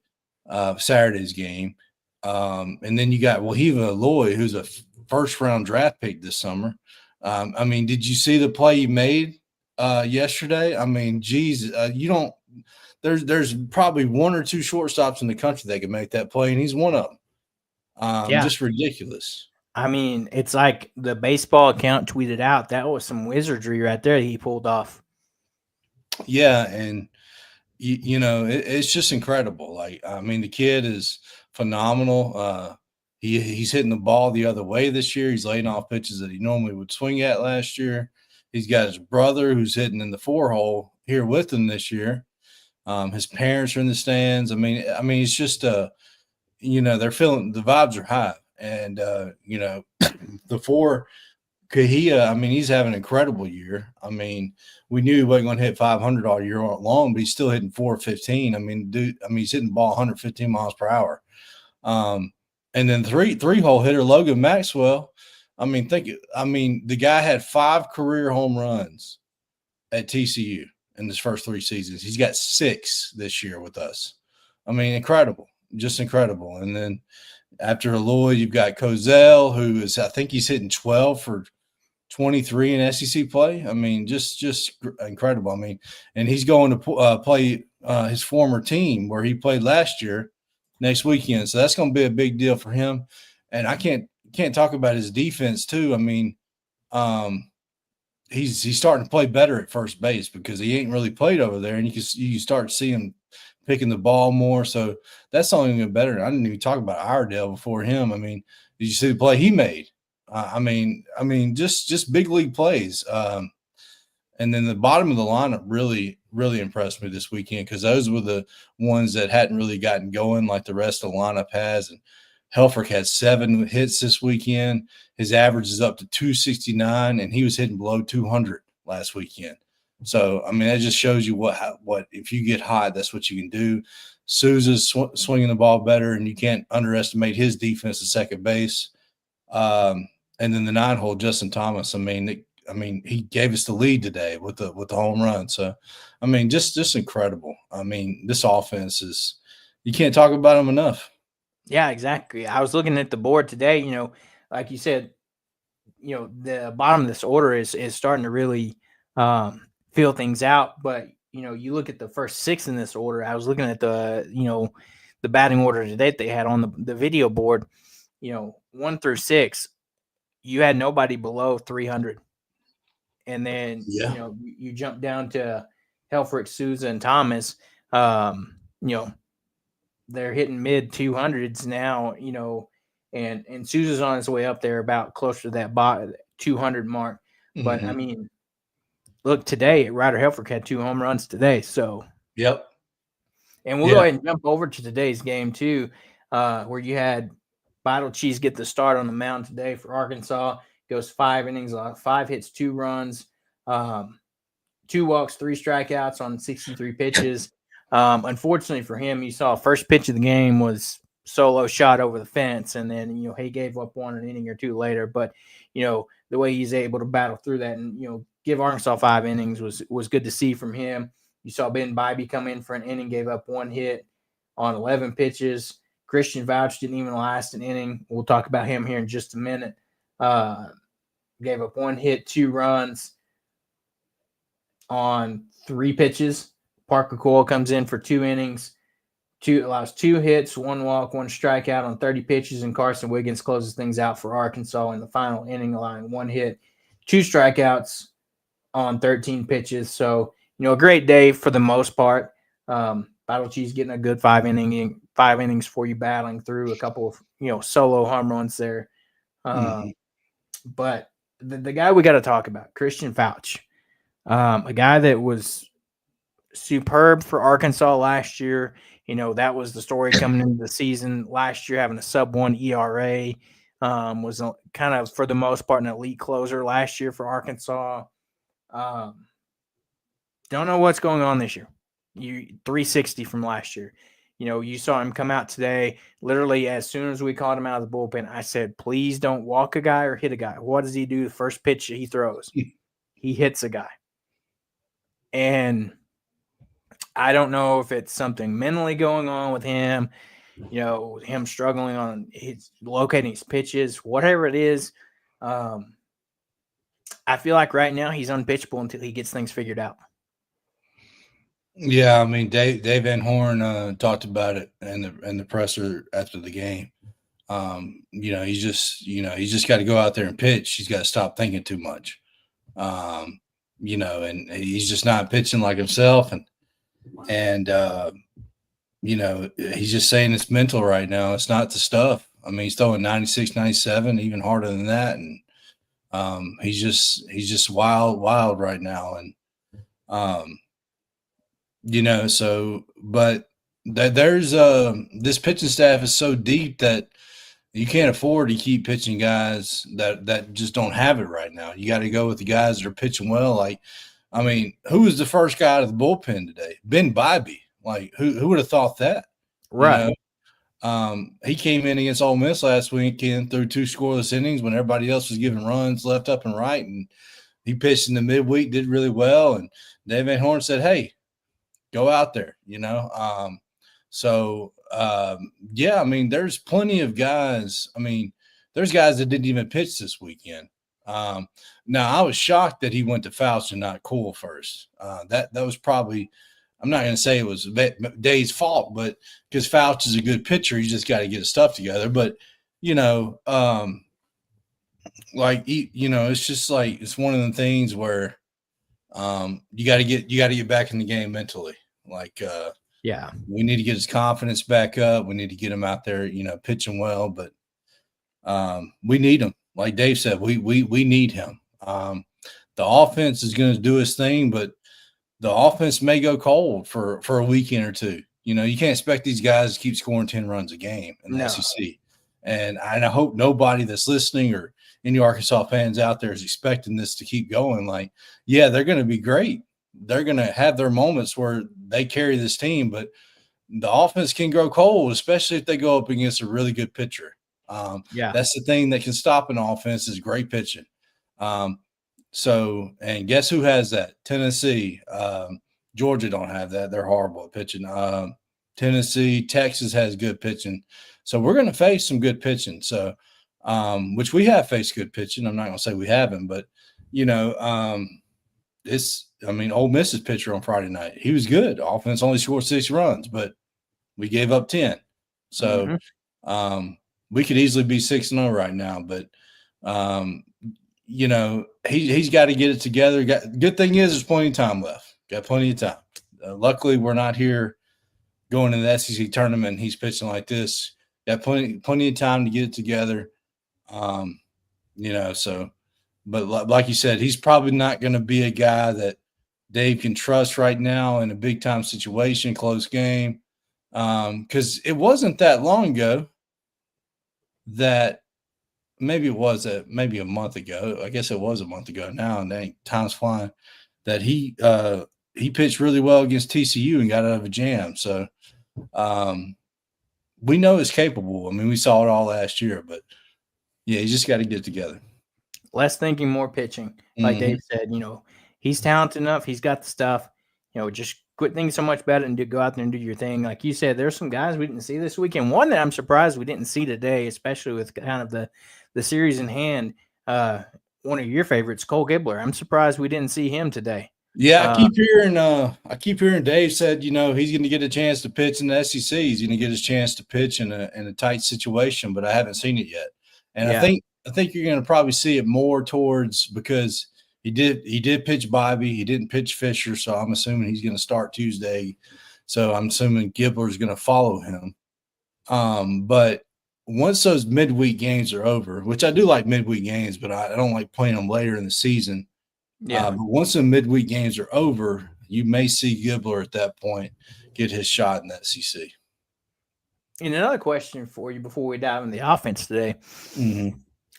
game. And then you got Wahiva Aloy, who's a first-round draft pick this summer. I mean, did you see the play he made yesterday? I mean, geez, you don't – there's probably 1 or 2 shortstops in the country that can make that play, and he's one of them. Yeah. Just ridiculous. I mean, it's like the baseball account tweeted out, that was some wizardry right there he pulled off. Yeah, and it's just incredible. Like, I mean, the kid is phenomenal. He's hitting the ball the other way this year. He's laying off pitches that he normally would swing at last year. He's got his brother who's hitting in the 4-hole here with him this year. His parents are in the stands. I mean, it's just they're feeling the vibes are high, and the 4 Kahia, I mean, he's having an incredible year. I mean, we knew he wasn't going to hit 500 all year long, but he's still hitting 415. I mean, he's hitting the ball 115 miles per hour. And then three-hole hitter Logan Maxwell. I mean, the guy had 5 career home runs at TCU in his first 3 seasons. He's got 6 this year with us. I mean, incredible, just incredible. And then after Aloy, you've got Kozel, who is, I think he's hitting 12 for 23 in SEC play. I mean, just incredible. I mean, and he's going to play his former team where he played last year next weekend. So that's going to be a big deal for him. And I can't talk about his defense too. I mean, he's starting to play better at first base because he ain't really played over there, and you start to see him picking the ball more. So that's only going to get better. I didn't even talk about Iredale before him. I mean, did you see the play he made? I mean, just big league plays. And then the bottom of the lineup really really impressed me this weekend because those were the ones that hadn't really gotten going like the rest of the lineup has. And Helfrich had 7 hits this weekend. His average is up to 269, and he was hitting below 200 last weekend. So, I mean, that just shows you what if you get hot, that's what you can do. Souza's swinging the ball better, and you can't underestimate his defense at second base. And then the 9-hole, Justin Thomas. I mean, he gave us the lead today with the home run. So, I mean, just incredible. I mean, this offense is you can't talk about them enough. Yeah, exactly. I was looking at the board today. Like you said, the bottom of this order is starting to really feel things out. But you look at the first 6 in this order. I was looking at the batting order today that they had on the video board. 1 through 6, you had nobody below 300. And then, you jump down to Helfrich, Souza, and Thomas. They're hitting mid 200s now, and Souza's on his way up there about closer to that 200 mark. But, I mean, look, today, Ryder Helfrich had 2 home runs today. So, yep. And we'll go ahead and jump over to today's game, too, where you had Bottle Cheese get the start on the mound today for Arkansas. Goes 5 innings, 5 hits, 2 runs, 2 walks, 3 strikeouts on 63 pitches. Unfortunately for him, you saw first pitch of the game was solo shot over the fence, and then he gave up 1 an inning or 2 later. But the way he's able to battle through that and give Arkansas 5 innings was good to see from him. You saw Ben Bybee come in for an inning, gave up 1 hit on 11 pitches. Christian Vouch didn't even last an inning. We'll talk about him here in just a minute. Gave up 1 hit, 2 runs on 3 pitches. Parker Coyle comes in for 2 innings, allows 2 hits, 1 walk, 1 strikeout on 30 pitches, and Carson Wiggins closes things out for Arkansas in the final inning, allowing 1 hit, 2 strikeouts on 13 pitches. So, a great day for the most part. Battle Cheese getting a good 5 innings for you, battling through a couple of solo home runs there. But the guy we got to talk about, Christian Vouch, a guy that was superb for Arkansas last year. That was the story coming into the season last year, having a sub-1 ERA. Was kind of, for the most part, an elite closer last year for Arkansas. Don't know what's going on this year. 360 from last year. You saw him come out today. Literally, as soon as we called him out of the bullpen, I said, please don't walk a guy or hit a guy. What does he do the first pitch that he throws? He hits a guy. And I don't know if it's something mentally going on with him, him struggling on locating his pitches, whatever it is. I feel like right now he's unpitchable until he gets things figured out. Yeah, I mean, Dave Van Horn talked about it in the presser after the game. He's just got to go out there and pitch. He's got to stop thinking too much. And he's just not pitching like himself. And he's just saying it's mental right now. It's not the stuff. I mean, he's throwing 96, 97, even harder than that. And he's just wild right now. And, but there's this pitching staff is so deep that you can't afford to keep pitching guys that just don't have it right now. You got to go with the guys that are pitching well. Like, I mean, who was the first guy out of the bullpen today? Ben Bybee. Like, who would have thought that? Right. He came in against Ole Miss last weekend through 2 scoreless innings when everybody else was giving runs left, up, and right, and he pitched in the midweek, did really well. And Dave Van Horn said, "Hey, go out there." I mean, there's plenty of guys. I mean, there's guys that didn't even pitch this weekend. Now, I was shocked that he went to Fouch and not Coyle first. That was probably – I'm not going to say it was Dave's fault, but because Fouch is a good pitcher, he's just got to get his stuff together. But, it's just like it's one of the things where you got to get back in the game mentally. We need to get his confidence back up. We need to get him out there, pitching well. But we need him. Like Dave said, we need him. The offense is going to do his thing, but the offense may go cold for a weekend or two. You know, you can't expect these guys to keep scoring 10 runs a game in the No. SEC. And I hope nobody that's listening or any Arkansas fans out there is expecting this to keep going. Like, yeah, they're going to be great. They're going to have their moments where they carry this team, but the offense can grow cold, especially if they go up against a really good pitcher. Yeah. That's the thing that can stop an offense is great pitching. So, and guess who has that? Tennessee. Georgia don't have that. They're horrible at pitching. Tennessee, Texas has good pitching. So we're going to face some good pitching. So, which we have faced good pitching. I'm not going to say we haven't, but, you know, Ole Miss's pitcher on Friday night, he was good. Offense only scored 6 runs, but we gave up 10. So we could easily be 6-0 right now, but you know, he's got to get it together. Good thing is there's plenty of time left. Got plenty of time. Luckily, we're not here going into the SEC tournament. And he's pitching like this. Got plenty of time to get it together. You know, so, but like you said, he's probably not going to be a guy that Dave can trust right now in a big time situation, close game. Because it wasn't that long ago that maybe a month ago. I guess it was a month ago now, and dang, time's flying. That he pitched really well against TCU and got out of a jam. So we know he's capable. I mean, we saw it all last year, but yeah, you just got to get it together. Less thinking, more pitching. Like Dave said, you know, he's talented enough. He's got the stuff. You know, just quit thinking so much about it and go out there and do your thing. Like you said, there's some guys we didn't see this weekend. One that I'm surprised we didn't see today, especially with kind of the series in hand. One of your favorites, Cole Gibler. I'm surprised we didn't see him today. Yeah, I keep hearing Dave said, you know, he's going to get a chance to pitch in the SEC. He's going to get his chance to pitch in a tight situation, but I haven't seen it yet. And I think you're going to probably see it more towards because he did pitch Bobby, he didn't pitch Fisher, so I'm assuming he's going to start Tuesday. So I'm assuming Gibler is going to follow him. But once those midweek games are over, which I do like midweek games, but I don't like playing them later in the season. Yeah. But once the midweek games are over, you may see Gibler at that point get his shot in the SEC. And another question for you before we dive into the offense today.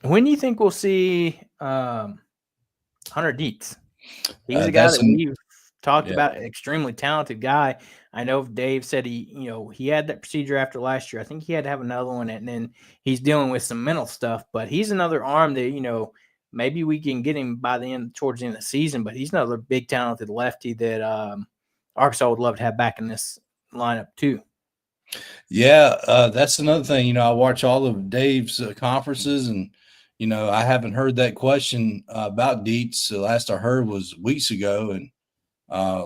When do you think we'll see Hunter Dietz? He's a guy that we've talked about, an extremely talented guy. I know Dave said he had that procedure after last year. I think he had to have another one, and then he's dealing with some mental stuff. But he's another arm that, maybe we can get him towards the end of the season, but he's another big talented lefty that Arkansas would love to have back in this lineup too. Yeah, that's another thing. I watch all of Dave's conferences, and I haven't heard that question about Dietz. The last I heard was weeks ago, and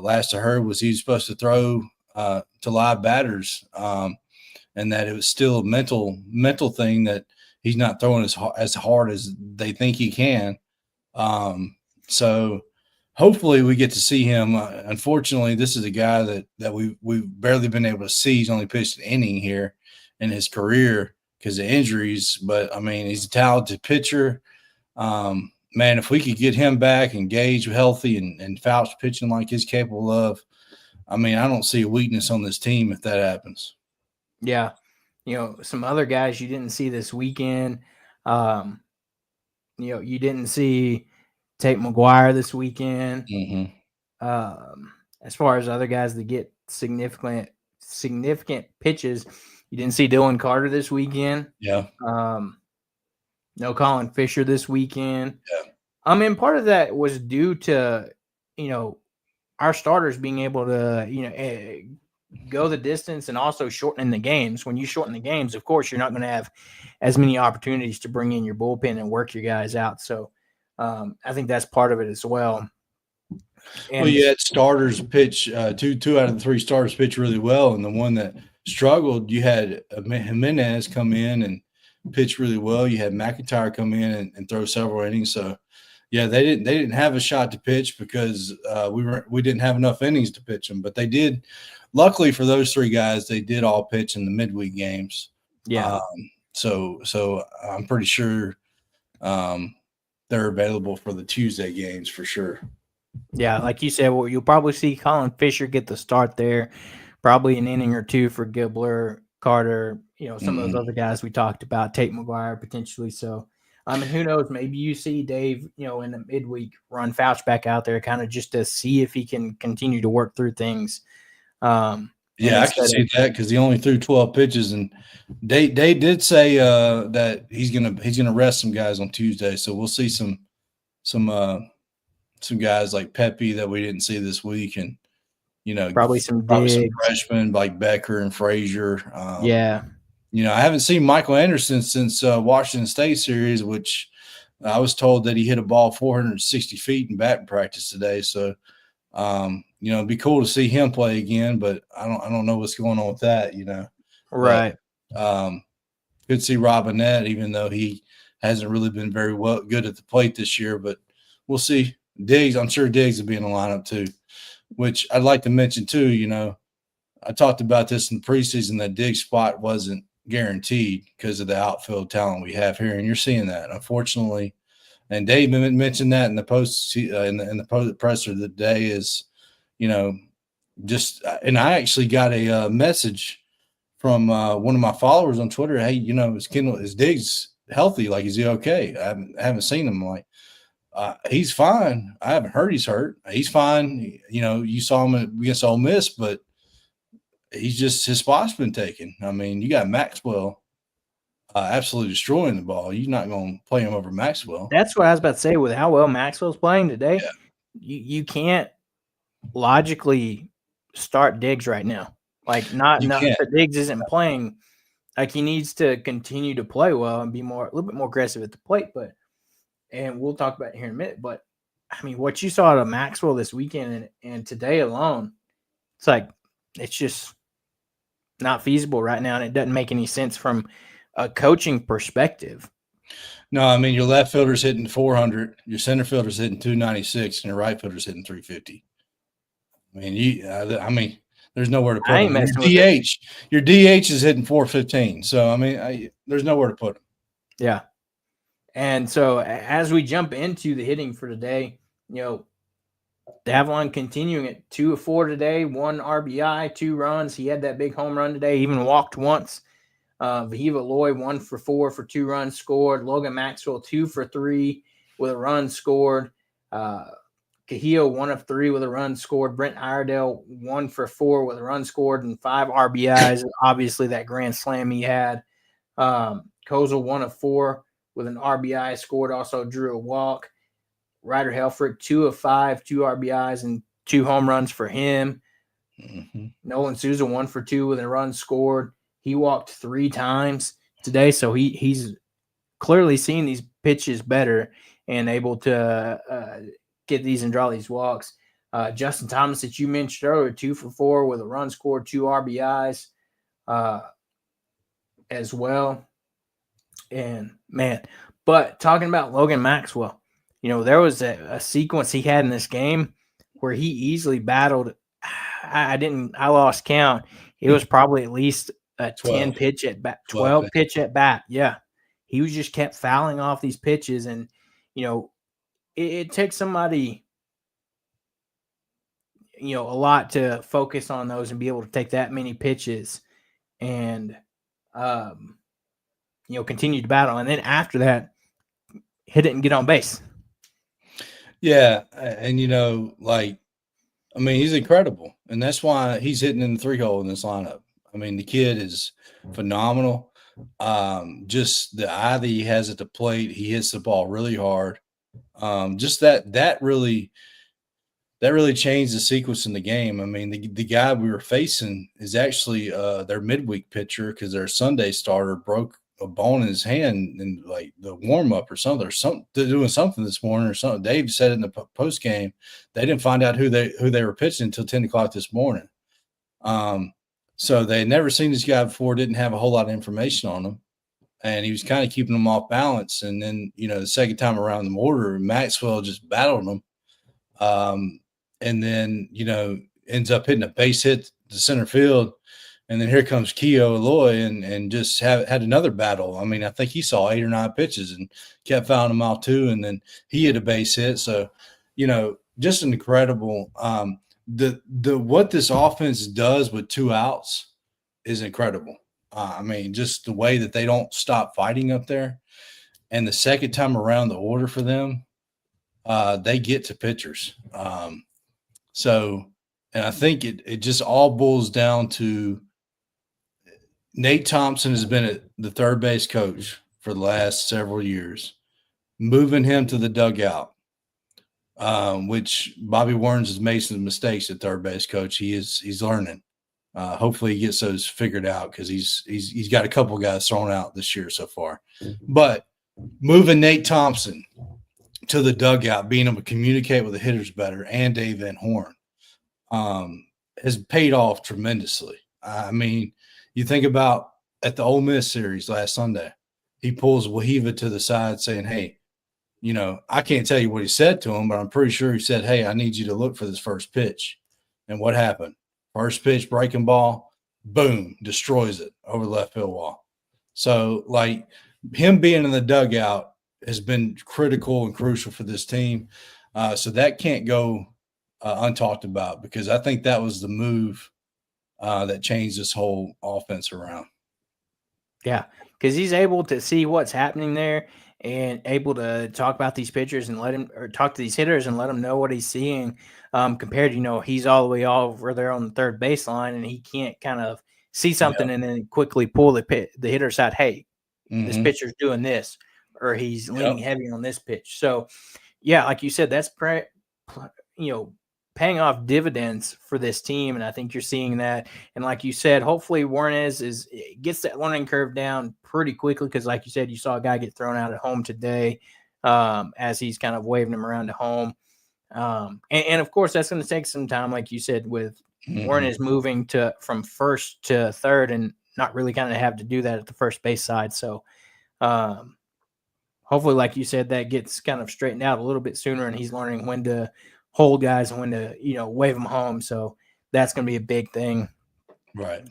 last I heard was he was supposed to throw to live batters, and that it was still a mental thing that he's not throwing as hard as they think he can. So hopefully we get to see him. Unfortunately, this is a guy that we've barely been able to see. He's only pitched an inning here in his career because of injuries. But, I mean, he's a talented pitcher. Man, if we could get him back and Gage healthy and Fouch pitching like he's capable of, I mean, I don't see a weakness on this team if that happens. Yeah. Some other guys you didn't see this weekend. You didn't see Tate McGuire this weekend. As far as other guys that get significant pitches, you didn't see Dylan Carter this weekend. Yeah. No Colin Fisher this weekend. Yeah. I mean, part of that was due to, our starters being able to, go the distance and also shortening the games. When you shorten the games, of course, you're not going to have as many opportunities to bring in your bullpen and work your guys out. So I think that's part of it as well. And you had starters pitch, two out of the three starters pitch really well. And the one that struggled, you had Jimenez come in and pitch really well. You had McIntyre come in and throw several innings. So, yeah, they didn't have a shot to pitch because we didn't have enough innings to pitch them. But they did. Luckily for those three guys, they did all pitch in the midweek games. Yeah. So I'm pretty sure they're available for the Tuesday games for sure. Yeah, like you said, well, you'll probably see Colin Fisher get the start there, probably an inning or two for Gibbler, Carter, some of those other guys we talked about, Tate McGuire potentially. So, and who knows? Maybe you see Dave, in the midweek run Fouch back out there, kind of just to see if he can continue to work through things. Yeah, I can see that because he only threw 12 pitches, and they did say that he's gonna rest some guys on Tuesday, so we'll see some guys like Pepe that we didn't see this week, and probably some freshmen like Becker and Frazier. Yeah, I haven't seen Michael Anderson since Washington State series, which I was told that he hit a ball 460 feet in batting practice today. So, it'd be cool to see him play again, but I don't know what's going on with that, Right. But, good to see Robinette, even though he hasn't really been very good at the plate this year, but we'll see. Diggs, I'm sure Diggs will be in the lineup too, which I'd like to mention too. I talked about this in the preseason that Diggs' spot wasn't guaranteed because of the outfield talent we have here, and you're seeing that, unfortunately. And Dave mentioned that in the post in the presser today is, and I actually got a message from one of my followers on Twitter. Hey, is Diggs healthy? Like, is he okay? I haven't seen him. Like, he's fine. I haven't heard he's hurt. He's fine. You saw him against Ole Miss, but his spot's been taken. I mean, you got Maxwell absolutely destroying the ball. You're not going to play him over Maxwell. That's what I was about to say. With how well Maxwell's playing today, you can't logically start Diggs right now. Like, not that Diggs isn't playing. Like, he needs to continue to play well and be a little bit more aggressive at the plate. And we'll talk about it here in a minute. But I mean, what you saw out of Maxwell this weekend and today alone, it's just not feasible right now, and it doesn't make any sense from a coaching perspective. No, I mean, your left fielder's hitting 400, your center fielder's hitting 296, and your right fielder's hitting 350. I mean, there's nowhere to put him. Your DH is hitting 415. So, I mean, there's nowhere to put him. Yeah. And so as we jump into the hitting for today, Davlon continuing at 2 of 4 today, 1 RBI, 2 runs. He had that big home run today, even walked once. Vahiva Loy 1 for 4 for 2 runs scored. Logan Maxwell 2 for 3 with a run scored. Cahillo 1 of 3 with a run scored. Brent Iredale 1 for 4 with a run scored and 5 RBIs. Obviously, that grand slam he had. Kozel 1 of 4 with an RBI scored. Also drew a walk. Ryder Helfrich 2 of 5, 2 RBIs and 2 home runs for him. Mm-hmm. Nolan Souza 1 for 2 with a run scored. He walked 3 times today, so he's clearly seeing these pitches better and able to get these and draw these walks. Justin Thomas, that you mentioned earlier, 2 for 4 with a run scored, 2 RBIs as well. And, man, but talking about Logan Maxwell, there was a sequence he had in this game where he easily battled. I lost count. It was probably at least a 10 pitch at bat, 12 pitch at bat. Yeah. He was just kept fouling off these pitches. And, it takes somebody, a lot to focus on those and be able to take that many pitches and, continue to battle. And then after that, hit it and get on base. Yeah. And, he's incredible. And that's why he's hitting in the 3-hole in this lineup. I mean, the kid is phenomenal. Just the eye that he has at the plate, he hits the ball really hard. Just that really changed the sequence in the game. I mean, the guy we were facing is actually their midweek pitcher because their Sunday starter broke a bone in his hand in like the warm up or something. They're doing something this morning or something. Dave said in the post game they didn't find out who they were pitching until 10 o'clock this morning. So they had never seen this guy before, didn't have a whole lot of information on him. And he was kind of keeping them off balance. And then, the second time around the mortar, Maxwell just battled him. And then, ends up hitting a base hit to center field. And then here comes Keo Aloy and just had another battle. I mean, I think he saw 8 or 9 pitches and kept fouling them out too. And then he hit a base hit. So, just incredible. The what this offense does with 2 outs is incredible. I mean, just the way that they don't stop fighting up there. And the second time around, the order for them, they get to pitchers. So, and I think it just all boils down to Nate Thompson has been the third base coach for the last several years, moving him to the dugout, which Bobby Warnes has made some mistakes at third base coach. He's learning. Hopefully he gets those figured out because he's got a couple guys thrown out this year so far. But moving Nate Thompson to the dugout, being able to communicate with the hitters better, and Dave Van Horn has paid off tremendously. I mean, you think about at the Ole Miss series last Sunday, he pulls Wahiva to the side saying, hey, you know, I can't tell you what he said to him, but I'm pretty sure he said, hey, I need you to look for this first pitch. And what happened? First pitch, breaking ball, boom, destroys it over the left field wall. So, like, him being in the dugout has been critical and crucial for this team. So that can't go untalked about, because I think that was the move that changed this whole offense around. Yeah, because he's able to see what's happening there and able to talk about these pitchers and talk to these hitters and let them know what he's seeing. Compared to, you know, he's all the way over there on the third baseline and he can't kind of see something and then quickly pull the hitter side. Hey, this pitcher's doing this, or he's leaning heavy on this pitch. So, yeah, like you said, that's paying off dividends for this team, and I think you're seeing that. And like you said, hopefully Warnes gets that learning curve down pretty quickly, because like you said, you saw a guy get thrown out at home today as he's kind of waving him around to home. And of course, that's going to take some time, like you said, with Warnes moving from first to third and not really kind of have to do that at the first base side. So hopefully, like you said, that gets kind of straightened out a little bit sooner, and he's learning when to hold guys and when to, wave them home. So that's going to be a big thing. Right.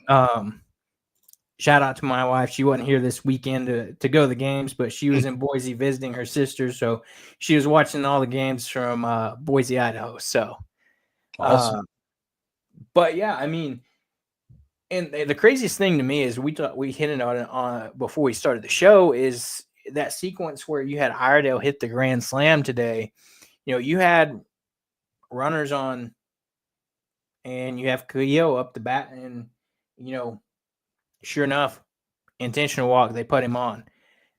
Shout out to my wife. She wasn't here this weekend to go to the games, but she was in Boise visiting her sister. So she was watching all the games from Boise, Idaho. So awesome. But yeah, I mean, and the craziest thing to me is we hit it on before we started the show, is that sequence where you had Iredale hit the grand slam today. You had runners on and you have Keogh up the bat, and sure enough, intentional walk, they put him on.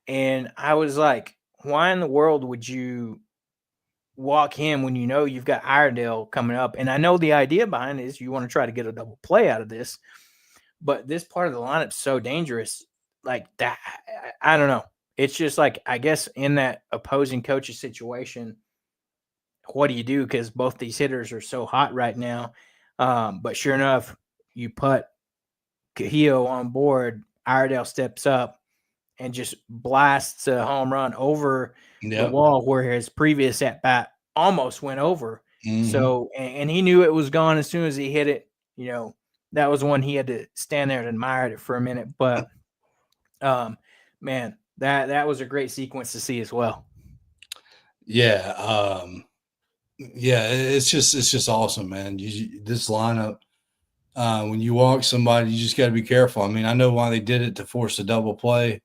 And I was like, why in the world would you walk him when you've got Iredale coming up? And I know the idea behind it is you want to try to get a double play out of this, but this part of the lineup's so dangerous. Like that, I don't know. It's just like, I guess in that opposing coach's situation, what do you do? Because both these hitters are so hot right now. But sure enough, you put Keogh on board, Iredale steps up and just blasts a home run over the wall where his previous at-bat almost went over. So, and he knew it was gone as soon as he hit it. That was when he had to stand there and admire it for a minute. But, man, that was a great sequence to see as well. Yeah. Yeah, it's just awesome, man. This lineup, when you walk somebody, you just got to be careful. I mean, I know why they did it, to force a double play,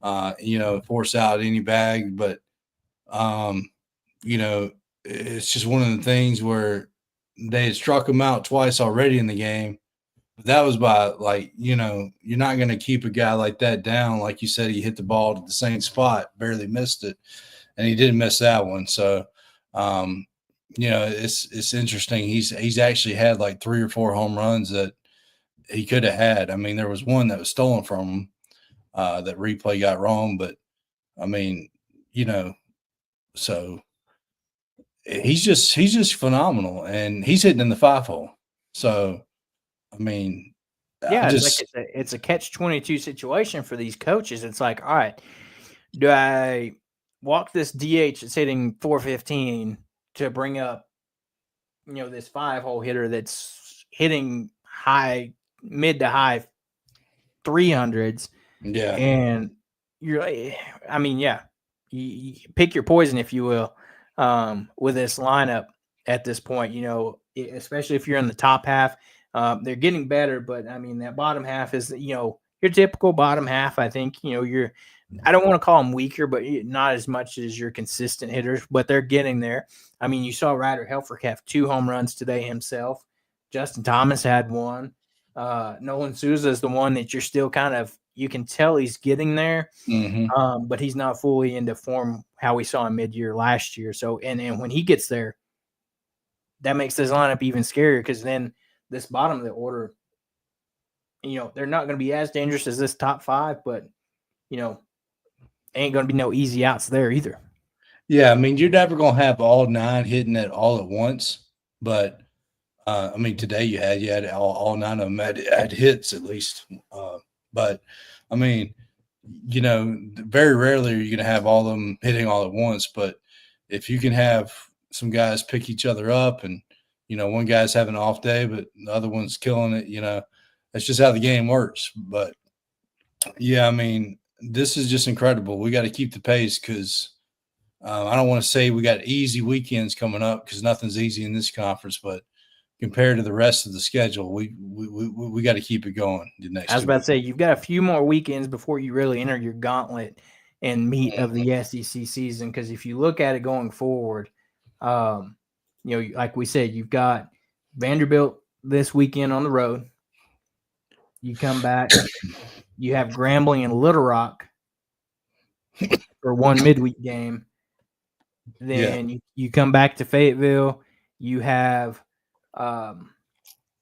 force out any bag, but it's just one of the things where they had struck him out twice already in the game. But that was by you're not going to keep a guy like that down. Like you said, he hit the ball to the same spot, barely missed it, and he didn't miss that one. So, it's interesting. He's actually had like 3 or 4 home runs that he could have had. I mean, there was one that was stolen from him that replay got wrong, but I mean, so he's just phenomenal, and he's hitting in the 5-hole. So, I mean, yeah, it's a catch-22 situation for these coaches. It's like, all right, do I walk this DH that's hitting 415 to bring up, this 5-hole hitter that's hitting mid to high 300s? Yeah. And you're like, I mean, yeah, you pick your poison, if you will, with this lineup. at this point. Especially if you're in the top half, they're getting better. But I mean, that bottom half is your typical bottom half. I think I don't want to call them weaker, but not as much as your consistent hitters. But they're getting there. I mean, you saw Ryder Helfrich have 2 home runs today himself. Justin Thomas had 1. Nolan Souza is the one that you're still you can tell he's getting there, but he's not fully into form how we saw him mid-year last year. So, and when he gets there, that makes this lineup even scarier because then this bottom of the order, they're not going to be as dangerous as this top 5, but, ain't going to be no easy outs there either. Yeah, I mean, you're never going to have all 9 hitting it all at once, but I mean, today you had all 9 of them had hits at least. But I mean, very rarely are you going to have all of them hitting all at once. But if you can have some guys pick each other up, and one guy's having an off day, but the other one's killing it, that's just how the game works. But yeah, I mean, this is just incredible. We got to keep the pace because I don't want to say we got easy weekends coming up because nothing's easy in this conference, but compared to the rest of the schedule, we got to keep it going. I was about to say, you've got a few more weekends before you really enter your gauntlet and meat of the SEC season. Because if you look at it going forward, like we said, you've got Vanderbilt this weekend on the road. You come back, you have Grambling and Little Rock for one midweek game. Then you come back to Fayetteville. You have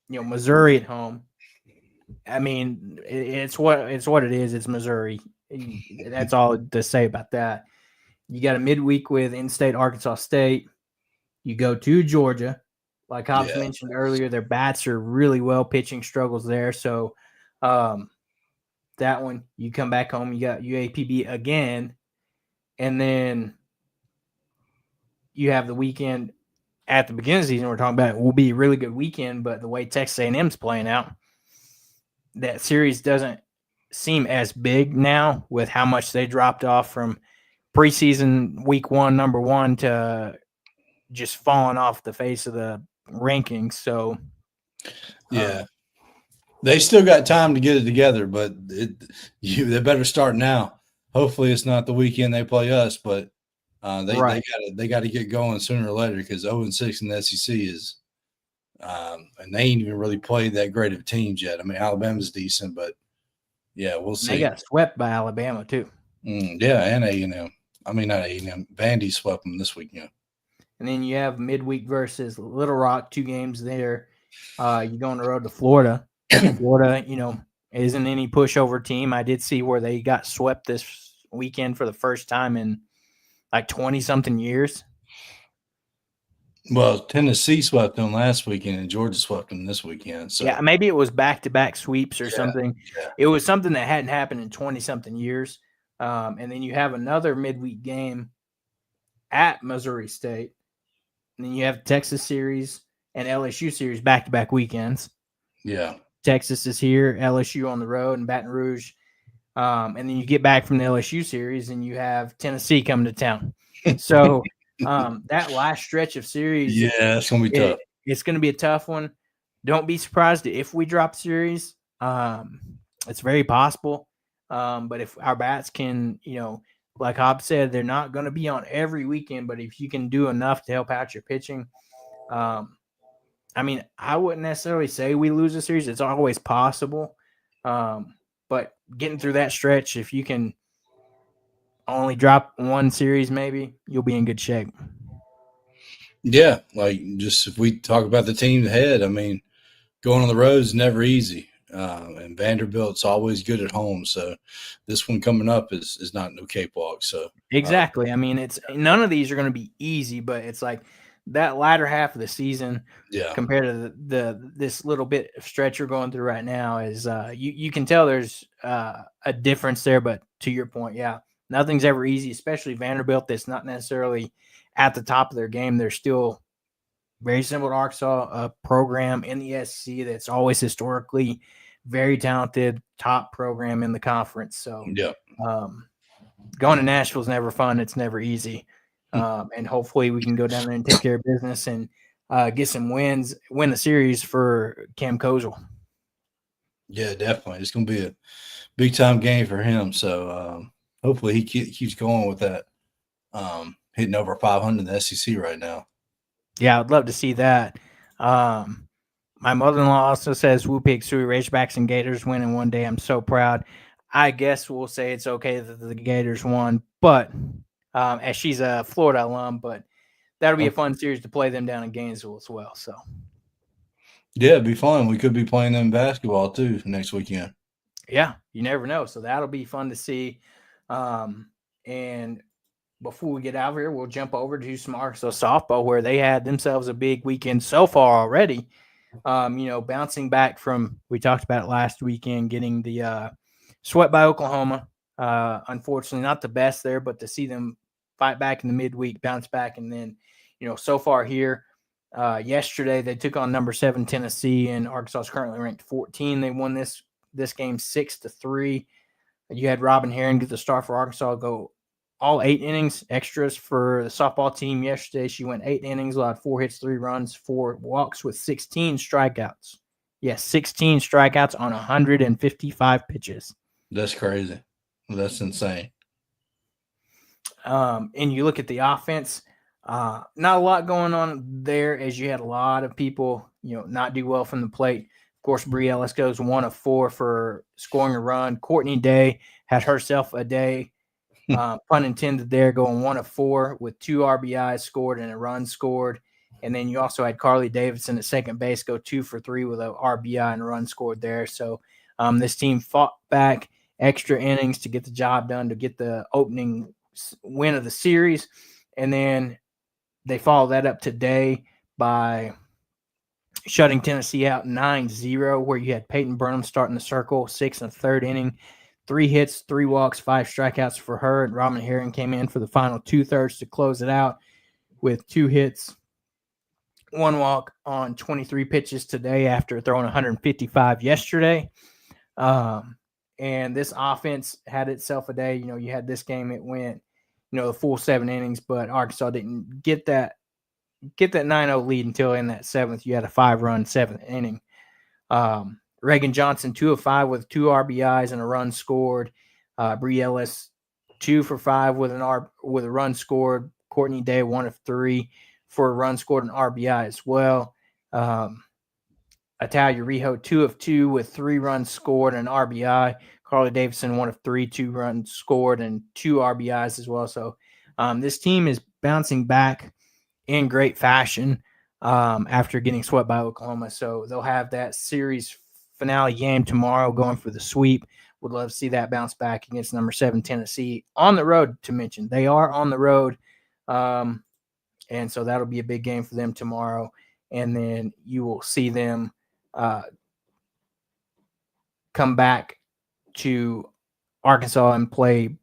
Missouri at home. I mean, it's what it is. It's Missouri. That's all to say about that. You got a midweek with in-state Arkansas State. You go to Georgia. Like Hobbs mentioned earlier, their bats are really well. Pitching struggles there. So that one, you come back home, you got UAPB again. And then you have the weekend at the beginning of the season we're talking about. It will be a really good weekend, but the way Texas A&M's playing out, that series doesn't seem as big now with how much they dropped off from preseason week 1, number 1, to just falling off the face of the rankings. So, they still got time to get it together, but they better start now. Hopefully, it's not the weekend they play us, but they got to get going sooner or later because 0-6 in the SEC is, and they ain't even really played that great of teams yet. I mean, Alabama's decent, but we'll see. They got swept by Alabama too. And A&M. I mean, not A&M. Vandy swept them this weekend. And then you have midweek versus Little Rock, 2 games there. You go on the road to Florida. Florida, isn't any pushover team. I did see where they got swept this weekend for the first time in like 20-something years. Well, Tennessee swept them last weekend, and Georgia swept them this weekend. So yeah, maybe it was back-to-back sweeps or something. Yeah. It was something that hadn't happened in 20-something years. And then you have another midweek game at Missouri State. And then you have Texas series and LSU series back-to-back weekends. Yeah. Texas is here, LSU on the road, and Baton Rouge. And then you get back from the LSU series, and you have Tennessee coming to town. So that last stretch of series, it's going to be tough. It's going to be a tough one. Don't be surprised if we drop series. It's very possible. But if our bats can, like Hobbs said, they're not going to be on every weekend, but if you can do enough to help out your pitching, I mean, I wouldn't necessarily say we lose a series. It's always possible. But getting through that stretch, if you can only drop one series, maybe you'll be in good shape. Yeah, like just if we talk about the team ahead, I mean, going on the road is never easy. And Vanderbilt's always good at home. So this one coming up is not no cakewalk. So exactly. I mean, it's none of these are going to be easy, but it's like that latter half of the season compared to this little bit of stretch you're going through right now is you can tell there's a difference there. But to your point, nothing's ever easy, especially Vanderbilt that's not necessarily at the top of their game. They're still very similar to Arkansas, a program in the SEC that's always historically very talented, top program in the conference. So going to Nashville is never fun. It's never easy. And hopefully we can go down there and take care of business. And get some wins, win the series for Cam Kozel. Yeah, definitely. It's going to be a big time game for him. So hopefully he keeps going with that, hitting over 500 in the SEC right now. Yeah, I'd love to see that. My mother-in-law also says Woo Pig Suey Razorbacks and Gators win in one day. I'm so proud. I guess we'll say it's okay that the Gators won, but as she's a Florida alum, but that'll be a fun series to play them down in Gainesville as well. So yeah, it'd be fun. We could be playing them basketball too next weekend. yeah, you never know. So that'll be fun to see. And before we get out of here, we'll jump over to some Arkansas softball where they had themselves a big weekend so far already. Bouncing back from, we talked about it last weekend, getting the swept by Oklahoma. Unfortunately, not the best there, but to see them fight back in the midweek, bounce back, and then, so far here, yesterday they took on number 7 Tennessee, and Arkansas is currently ranked 14. They won this game 6-3. You had Robin Herring get the start for Arkansas, go all 8 innings, extras for the softball team yesterday. She went 8 innings, allowed 4 hits, 3 runs, 4 walks with 16 strikeouts. Yes, 16 strikeouts on 155 pitches. That's crazy. That's insane. And you look at the offense, not a lot going on there as you had a lot of people, not do well from the plate. Of course, Bree Ellis goes 1 of 4 for scoring a run. Courtney Day had herself a day. Pun intended there, going 1 of 4 with 2 RBIs scored and a run scored. And then you also had Carly Davidson at second base go 2 for 3 with an RBI and a run scored there. So this team fought back extra innings to get the job done, to get the opening win of the series. And then they followed that up today by shutting Tennessee out 9-0, where you had Peyton Burnham starting the circle, 6 and 3rd inning. 3 hits, 3 walks, 5 strikeouts for her. And Robin Herring came in for the final 2/3 to close it out with 2 hits, 1 walk on 23 pitches today after throwing 155 yesterday. And this offense had itself a day. You had this game, it went, the full 7 innings, but Arkansas didn't get that 9-0 lead until in that 7th. You had a 5-run 7th inning. Reagan Johnson, 2 of 5 with 2 RBIs and a run scored. Bree Ellis, 2 for 5 with a run scored. Courtney Day, 1 of 3 for a run scored and RBI as well. Italia Rijo, 2 of 2 with 3 runs scored and RBI. Carly Davidson, 1 of 3, 2 runs scored and 2 RBIs as well. So this team is bouncing back in great fashion after getting swept by Oklahoma. So they'll have that series finale game tomorrow going for the sweep. Would love to see that bounce back against number 7 Tennessee on the road, to mention. They are on the road. And so that'll be a big game for them tomorrow. And then you will see them come back to Arkansas and play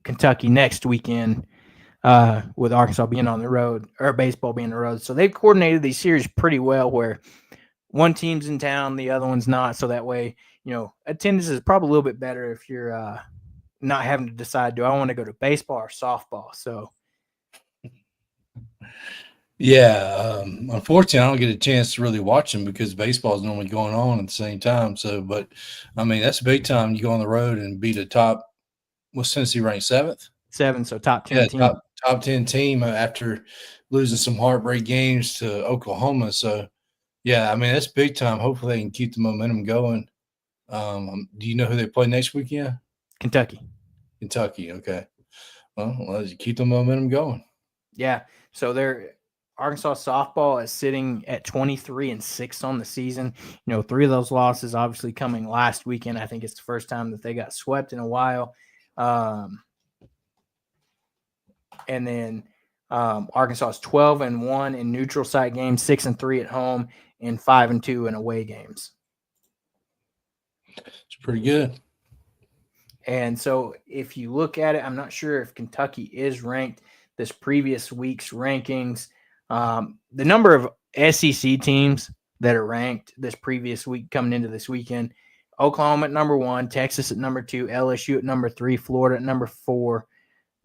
Kentucky next weekend, with Arkansas being on the road, or baseball being on the road. So they've coordinated these series pretty well, where one team's in town, the other one's not. So that way, attendance is probably a little bit better if you're not having to decide, do I want to go to baseball or softball? So, yeah, unfortunately, I don't get a chance to really watch them because baseball is normally going on at the same time. So, but I mean, that's a big time. You go on the road and beat a top. What's Tennessee ranked 7th? 7, so top 10 team. Top 10 team after losing some heartbreak games to Oklahoma. So, yeah, I mean, that's big time. Hopefully they can keep the momentum going. Do you know who they play next weekend? Kentucky. Okay. Well, keep the momentum going. Yeah. So Arkansas softball is sitting at 23-6 on the season. 3 of those losses obviously coming last weekend. I think it's the first time that they got swept in a while. And then Arkansas is 12-1 in neutral site games, 6-3 at home, and 5-2 in away games. It's pretty good. And so if you look at it, I'm not sure if Kentucky is ranked this previous week's rankings. The number of SEC teams that are ranked this previous week coming into this weekend: Oklahoma at number 1, Texas at number 2, LSU at number 3, Florida at number 4,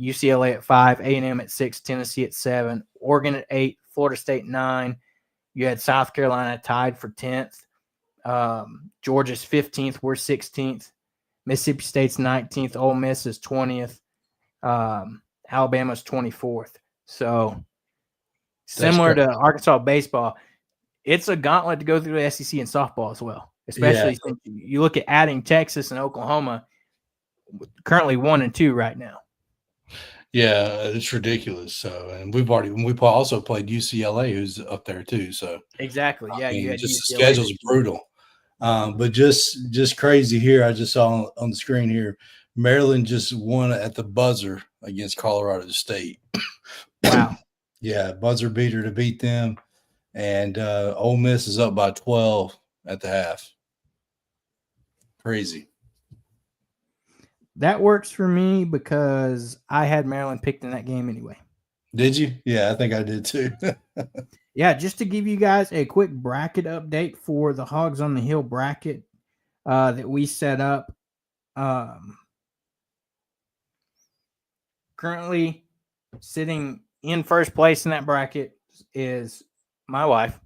UCLA at 5, A&M at 6, Tennessee at 7, Oregon at 8, Florida State 9, You had South Carolina tied for 10th. Georgia's 15th. We're 16th. Mississippi State's 19th. Ole Miss is 20th. Alabama's 24th. So similar to Arkansas baseball, it's a gauntlet to go through the SEC and softball as well, especially since you look at adding Texas and Oklahoma, currently 1 and 2 right now. Yeah, it's ridiculous. So, and we also played UCLA, who's up there too. So exactly, yeah, you had just the UCLA schedule's brutal. But just crazy here. I just saw on the screen here, Maryland just won at the buzzer against Colorado State. Wow. Yeah, buzzer beater to beat them, and Ole Miss is up by 12 at the half. Crazy. That works for me because I had Maryland picked in that game anyway. Did you? Yeah, I think I did too. Yeah, just to give you guys a quick bracket update for the Hogs on the Hill bracket that we set up. Currently sitting in first place in that bracket is my wife.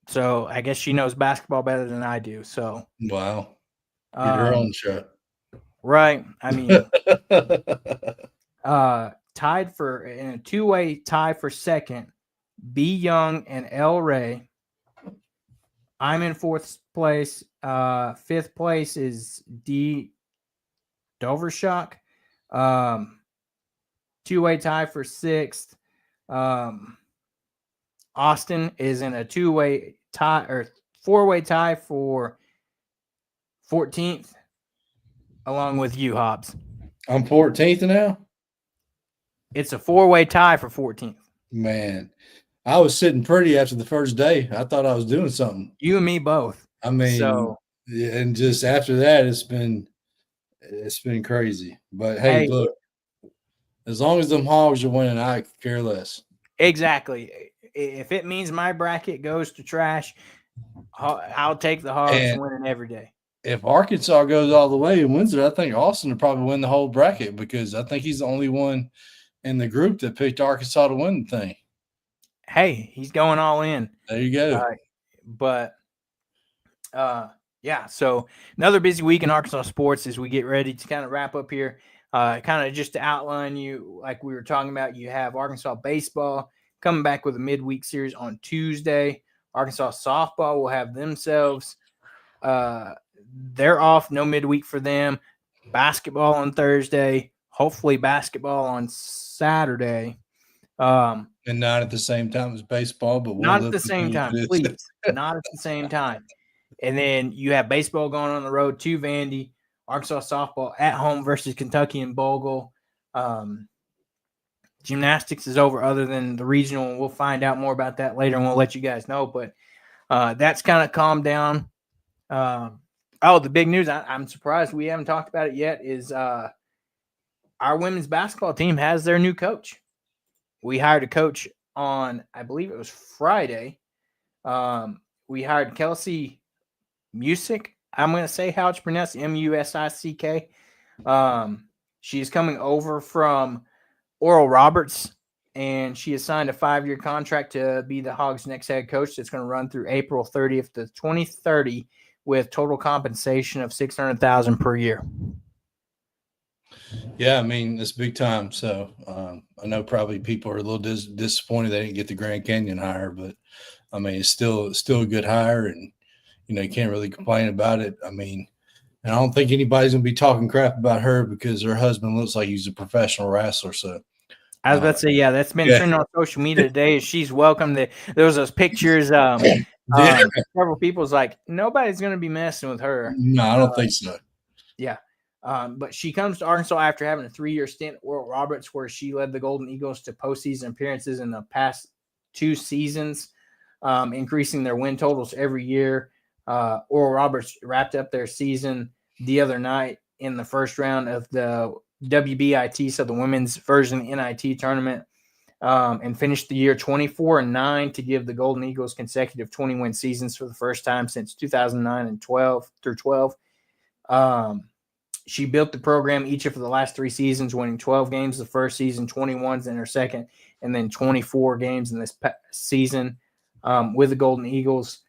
So I guess she knows basketball better than I do. So wow. Get her own shot. Right. I mean, tied for in a two-way tie for second, B. Young and L. Ray. I'm in fourth place. Fifth place is D. Dovershock. Two-way tie for sixth. Austin is in a two-way tie or four-way tie for 14th. Along with you, Hobbs. I'm 14th now? It's a four-way tie for 14th. Man, I was sitting pretty after the first day. I thought I was doing something. You and me both. I mean, and just after that, it's been crazy. But, hey, look, as long as them Hogs are winning, I could care less. Exactly. If it means my bracket goes to trash, I'll take the Hogs winning every day. If Arkansas goes all the way and wins it, I think Austin will probably win the whole bracket because I think he's the only one in the group that picked Arkansas to win the thing. Hey, he's going all in. There you go. Yeah, so another busy week in Arkansas sports as we get ready to kind of wrap up here. Kind of just to outline you, like we were talking about, you have Arkansas baseball coming back with a midweek series on Tuesday. Arkansas softball will have themselves they're off, no midweek for them. Basketball on Thursday, hopefully basketball on Saturday. And not at the same time as baseball, but not at the same time, please. Not at the same time. And then you have baseball going on the road to Vandy, Arkansas softball at home versus Kentucky and Bogle. Gymnastics is over other than the regional, and we'll find out more about that later, and we'll let you guys know. But that's kind of calmed down. The big news, I'm surprised we haven't talked about it yet, is our women's basketball team has their new coach. We hired a coach on, I believe it was Friday. We hired Kelsey Musick. I'm going to say how it's pronounced, Musick. She is coming over from Oral Roberts, and she has signed a 5-year contract to be the Hogs' next head coach that's going to run through April 30th to 2030 with total compensation of $600,000 per year. Yeah, I mean, it's big time. So I know probably people are a little disappointed they didn't get the Grand Canyon hire, but I mean, it's still a good hire, and you can't really complain about it. I mean, and I don't think anybody's gonna be talking crap about her because her husband looks like he's a professional wrestler. So I was about to say, yeah, that's been trending on social media today. She's welcome. There was those pictures. Several people's like, nobody's going to be messing with her. No, I don't think so. Yeah. But she comes to Arkansas after having a 3-year stint at Oral Roberts, where she led the Golden Eagles to postseason appearances in the past 2 seasons, increasing their win totals every year. Oral Roberts wrapped up their season the other night in the first round of the WBIT, so the women's version of the NIT tournament, and finished the year 24-9 to give the Golden Eagles consecutive 20-win seasons for the first time since 2009 and 12. She built the program each of the last 3 seasons, winning 12 games the first season, 21s in her second, and then 24 games in this season. with the Golden Eagles.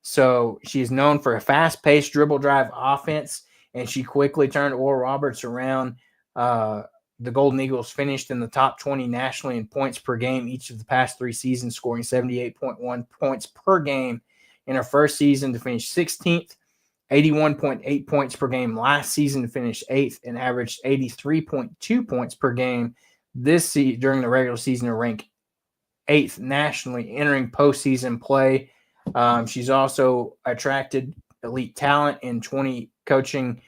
So she is known for a fast-paced dribble drive offense, and she quickly turned Oral Roberts around. The Golden Eagles finished in the top 20 nationally in points per game each of the past 3 seasons, scoring 78.1 points per game in her first season to finish 16th, 81.8 points per game last season to finish 8th, and averaged 83.2 points per game during the regular season to rank 8th nationally entering postseason play. She's also attracted elite talent in coaching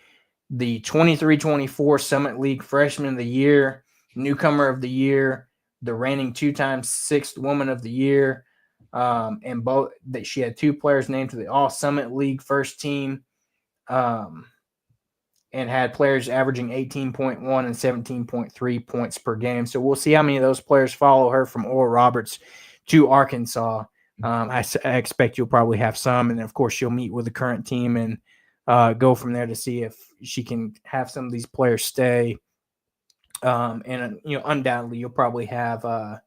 the 23-24 Summit League Freshman of the Year, Newcomer of the Year, the reigning 2-time 6th Woman of the Year, and both that she had 2 players named to the All Summit League first team, and had players averaging 18.1 and 17.3 points per game. So we'll see how many of those players follow her from Oral Roberts to Arkansas. I expect you'll probably have some, and of course she'll meet with the current team and go from there to see if she can have some of these players stay. And undoubtedly you'll probably have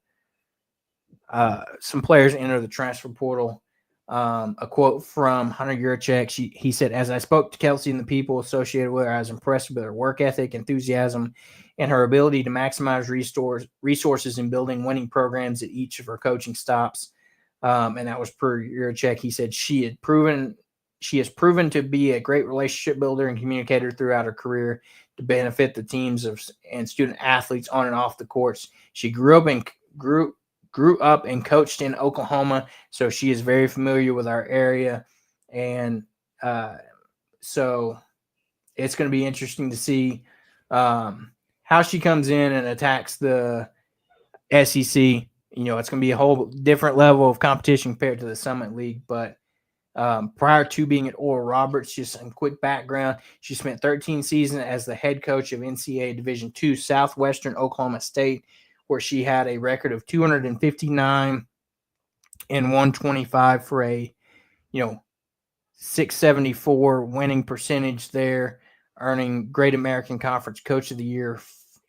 some players enter the transfer portal. A quote from Hunter Yurachek. He said, "As I spoke to Kelsey and the people associated with her, I was impressed with her work ethic, enthusiasm, and her ability to maximize resources in building winning programs at each of her coaching stops." And that was per Yurachek. He said she has proven to be a great relationship builder and communicator throughout her career to benefit the teams and student athletes on and off the courts. She grew up and coached in Oklahoma, so she is very familiar with our area. And so it's going to be interesting to see how she comes in and attacks the SEC. It's going to be a whole different level of competition compared to the Summit League. But prior to being at Oral Roberts, just some quick background, she spent 13 seasons as the head coach of NCAA Division II Southwestern Oklahoma State, where she had a record of 259 and 125 for a, 674 winning percentage there, earning Great American Conference Coach of the Year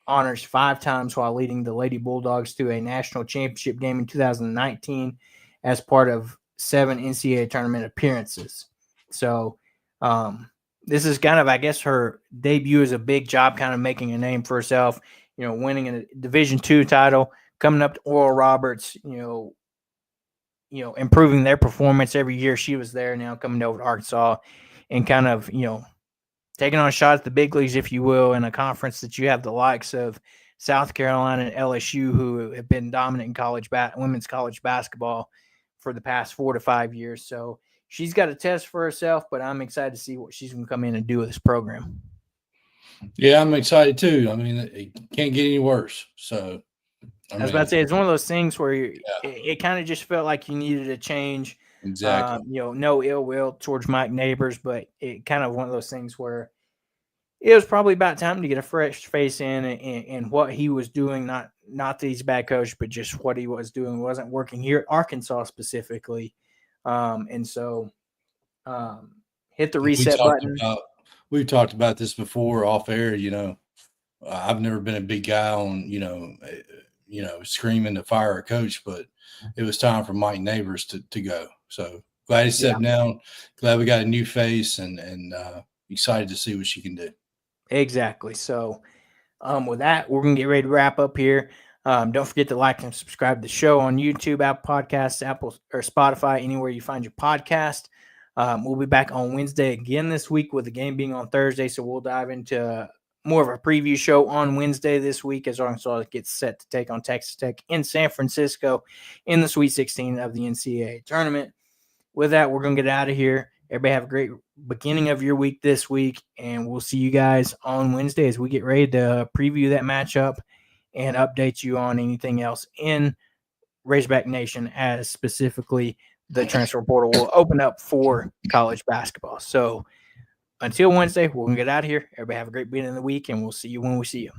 honors 5 times while leading the Lady Bulldogs to a national championship game in 2019 as part of 7 NCAA tournament appearances. So this is kind of, I guess, her debut as a big job, kind of making a name for herself, winning a Division II title, coming up to Oral Roberts, improving their performance every year she was there, now coming over to Arkansas and kind of, taking on a shot at the big leagues, if you will, in a conference that you have the likes of South Carolina and LSU, who have been dominant in women's college basketball for the past 4 to 5 years. So she's got a test for herself, but I'm excited to see what she's going to come in and do with this program. Yeah, I'm excited too. I mean, it can't get any worse. So I was about to say, it's one of those things where it kind of just felt like you needed a change. Exactly. No ill will towards Mike Neighbors, but it kind of one of those things where it was probably about time to get a fresh face in and what he was doing. Not that he's a bad coach, but just what he was doing wasn't working here at Arkansas specifically. And so hit the reset button. We've talked about this before off air. I've never been a big guy on, screaming to fire a coach, but it was time for Mike Neighbors to go. So glad he stepped down. Glad we got a new face and excited to see what she can do. Exactly. So with that, we're going to get ready to wrap up here. Don't forget to like and subscribe to the show on YouTube, Apple Podcasts, Apple or Spotify, anywhere you find your podcast. We'll be back on Wednesday again this week, with the game being on Thursday. So we'll dive into more of a preview show on Wednesday this week as Arkansas gets set to take on Texas Tech in San Francisco in the Sweet 16 of the NCAA tournament. With that, we're going to get out of here. Everybody have a great beginning of your week this week, and we'll see you guys on Wednesday as we get ready to preview that matchup and update you on anything else in Razorback Nation, as specifically the transfer portal will open up for college basketball. So until Wednesday, we're going to get out of here. Everybody have a great beginning of the week, and we'll see you when we see you.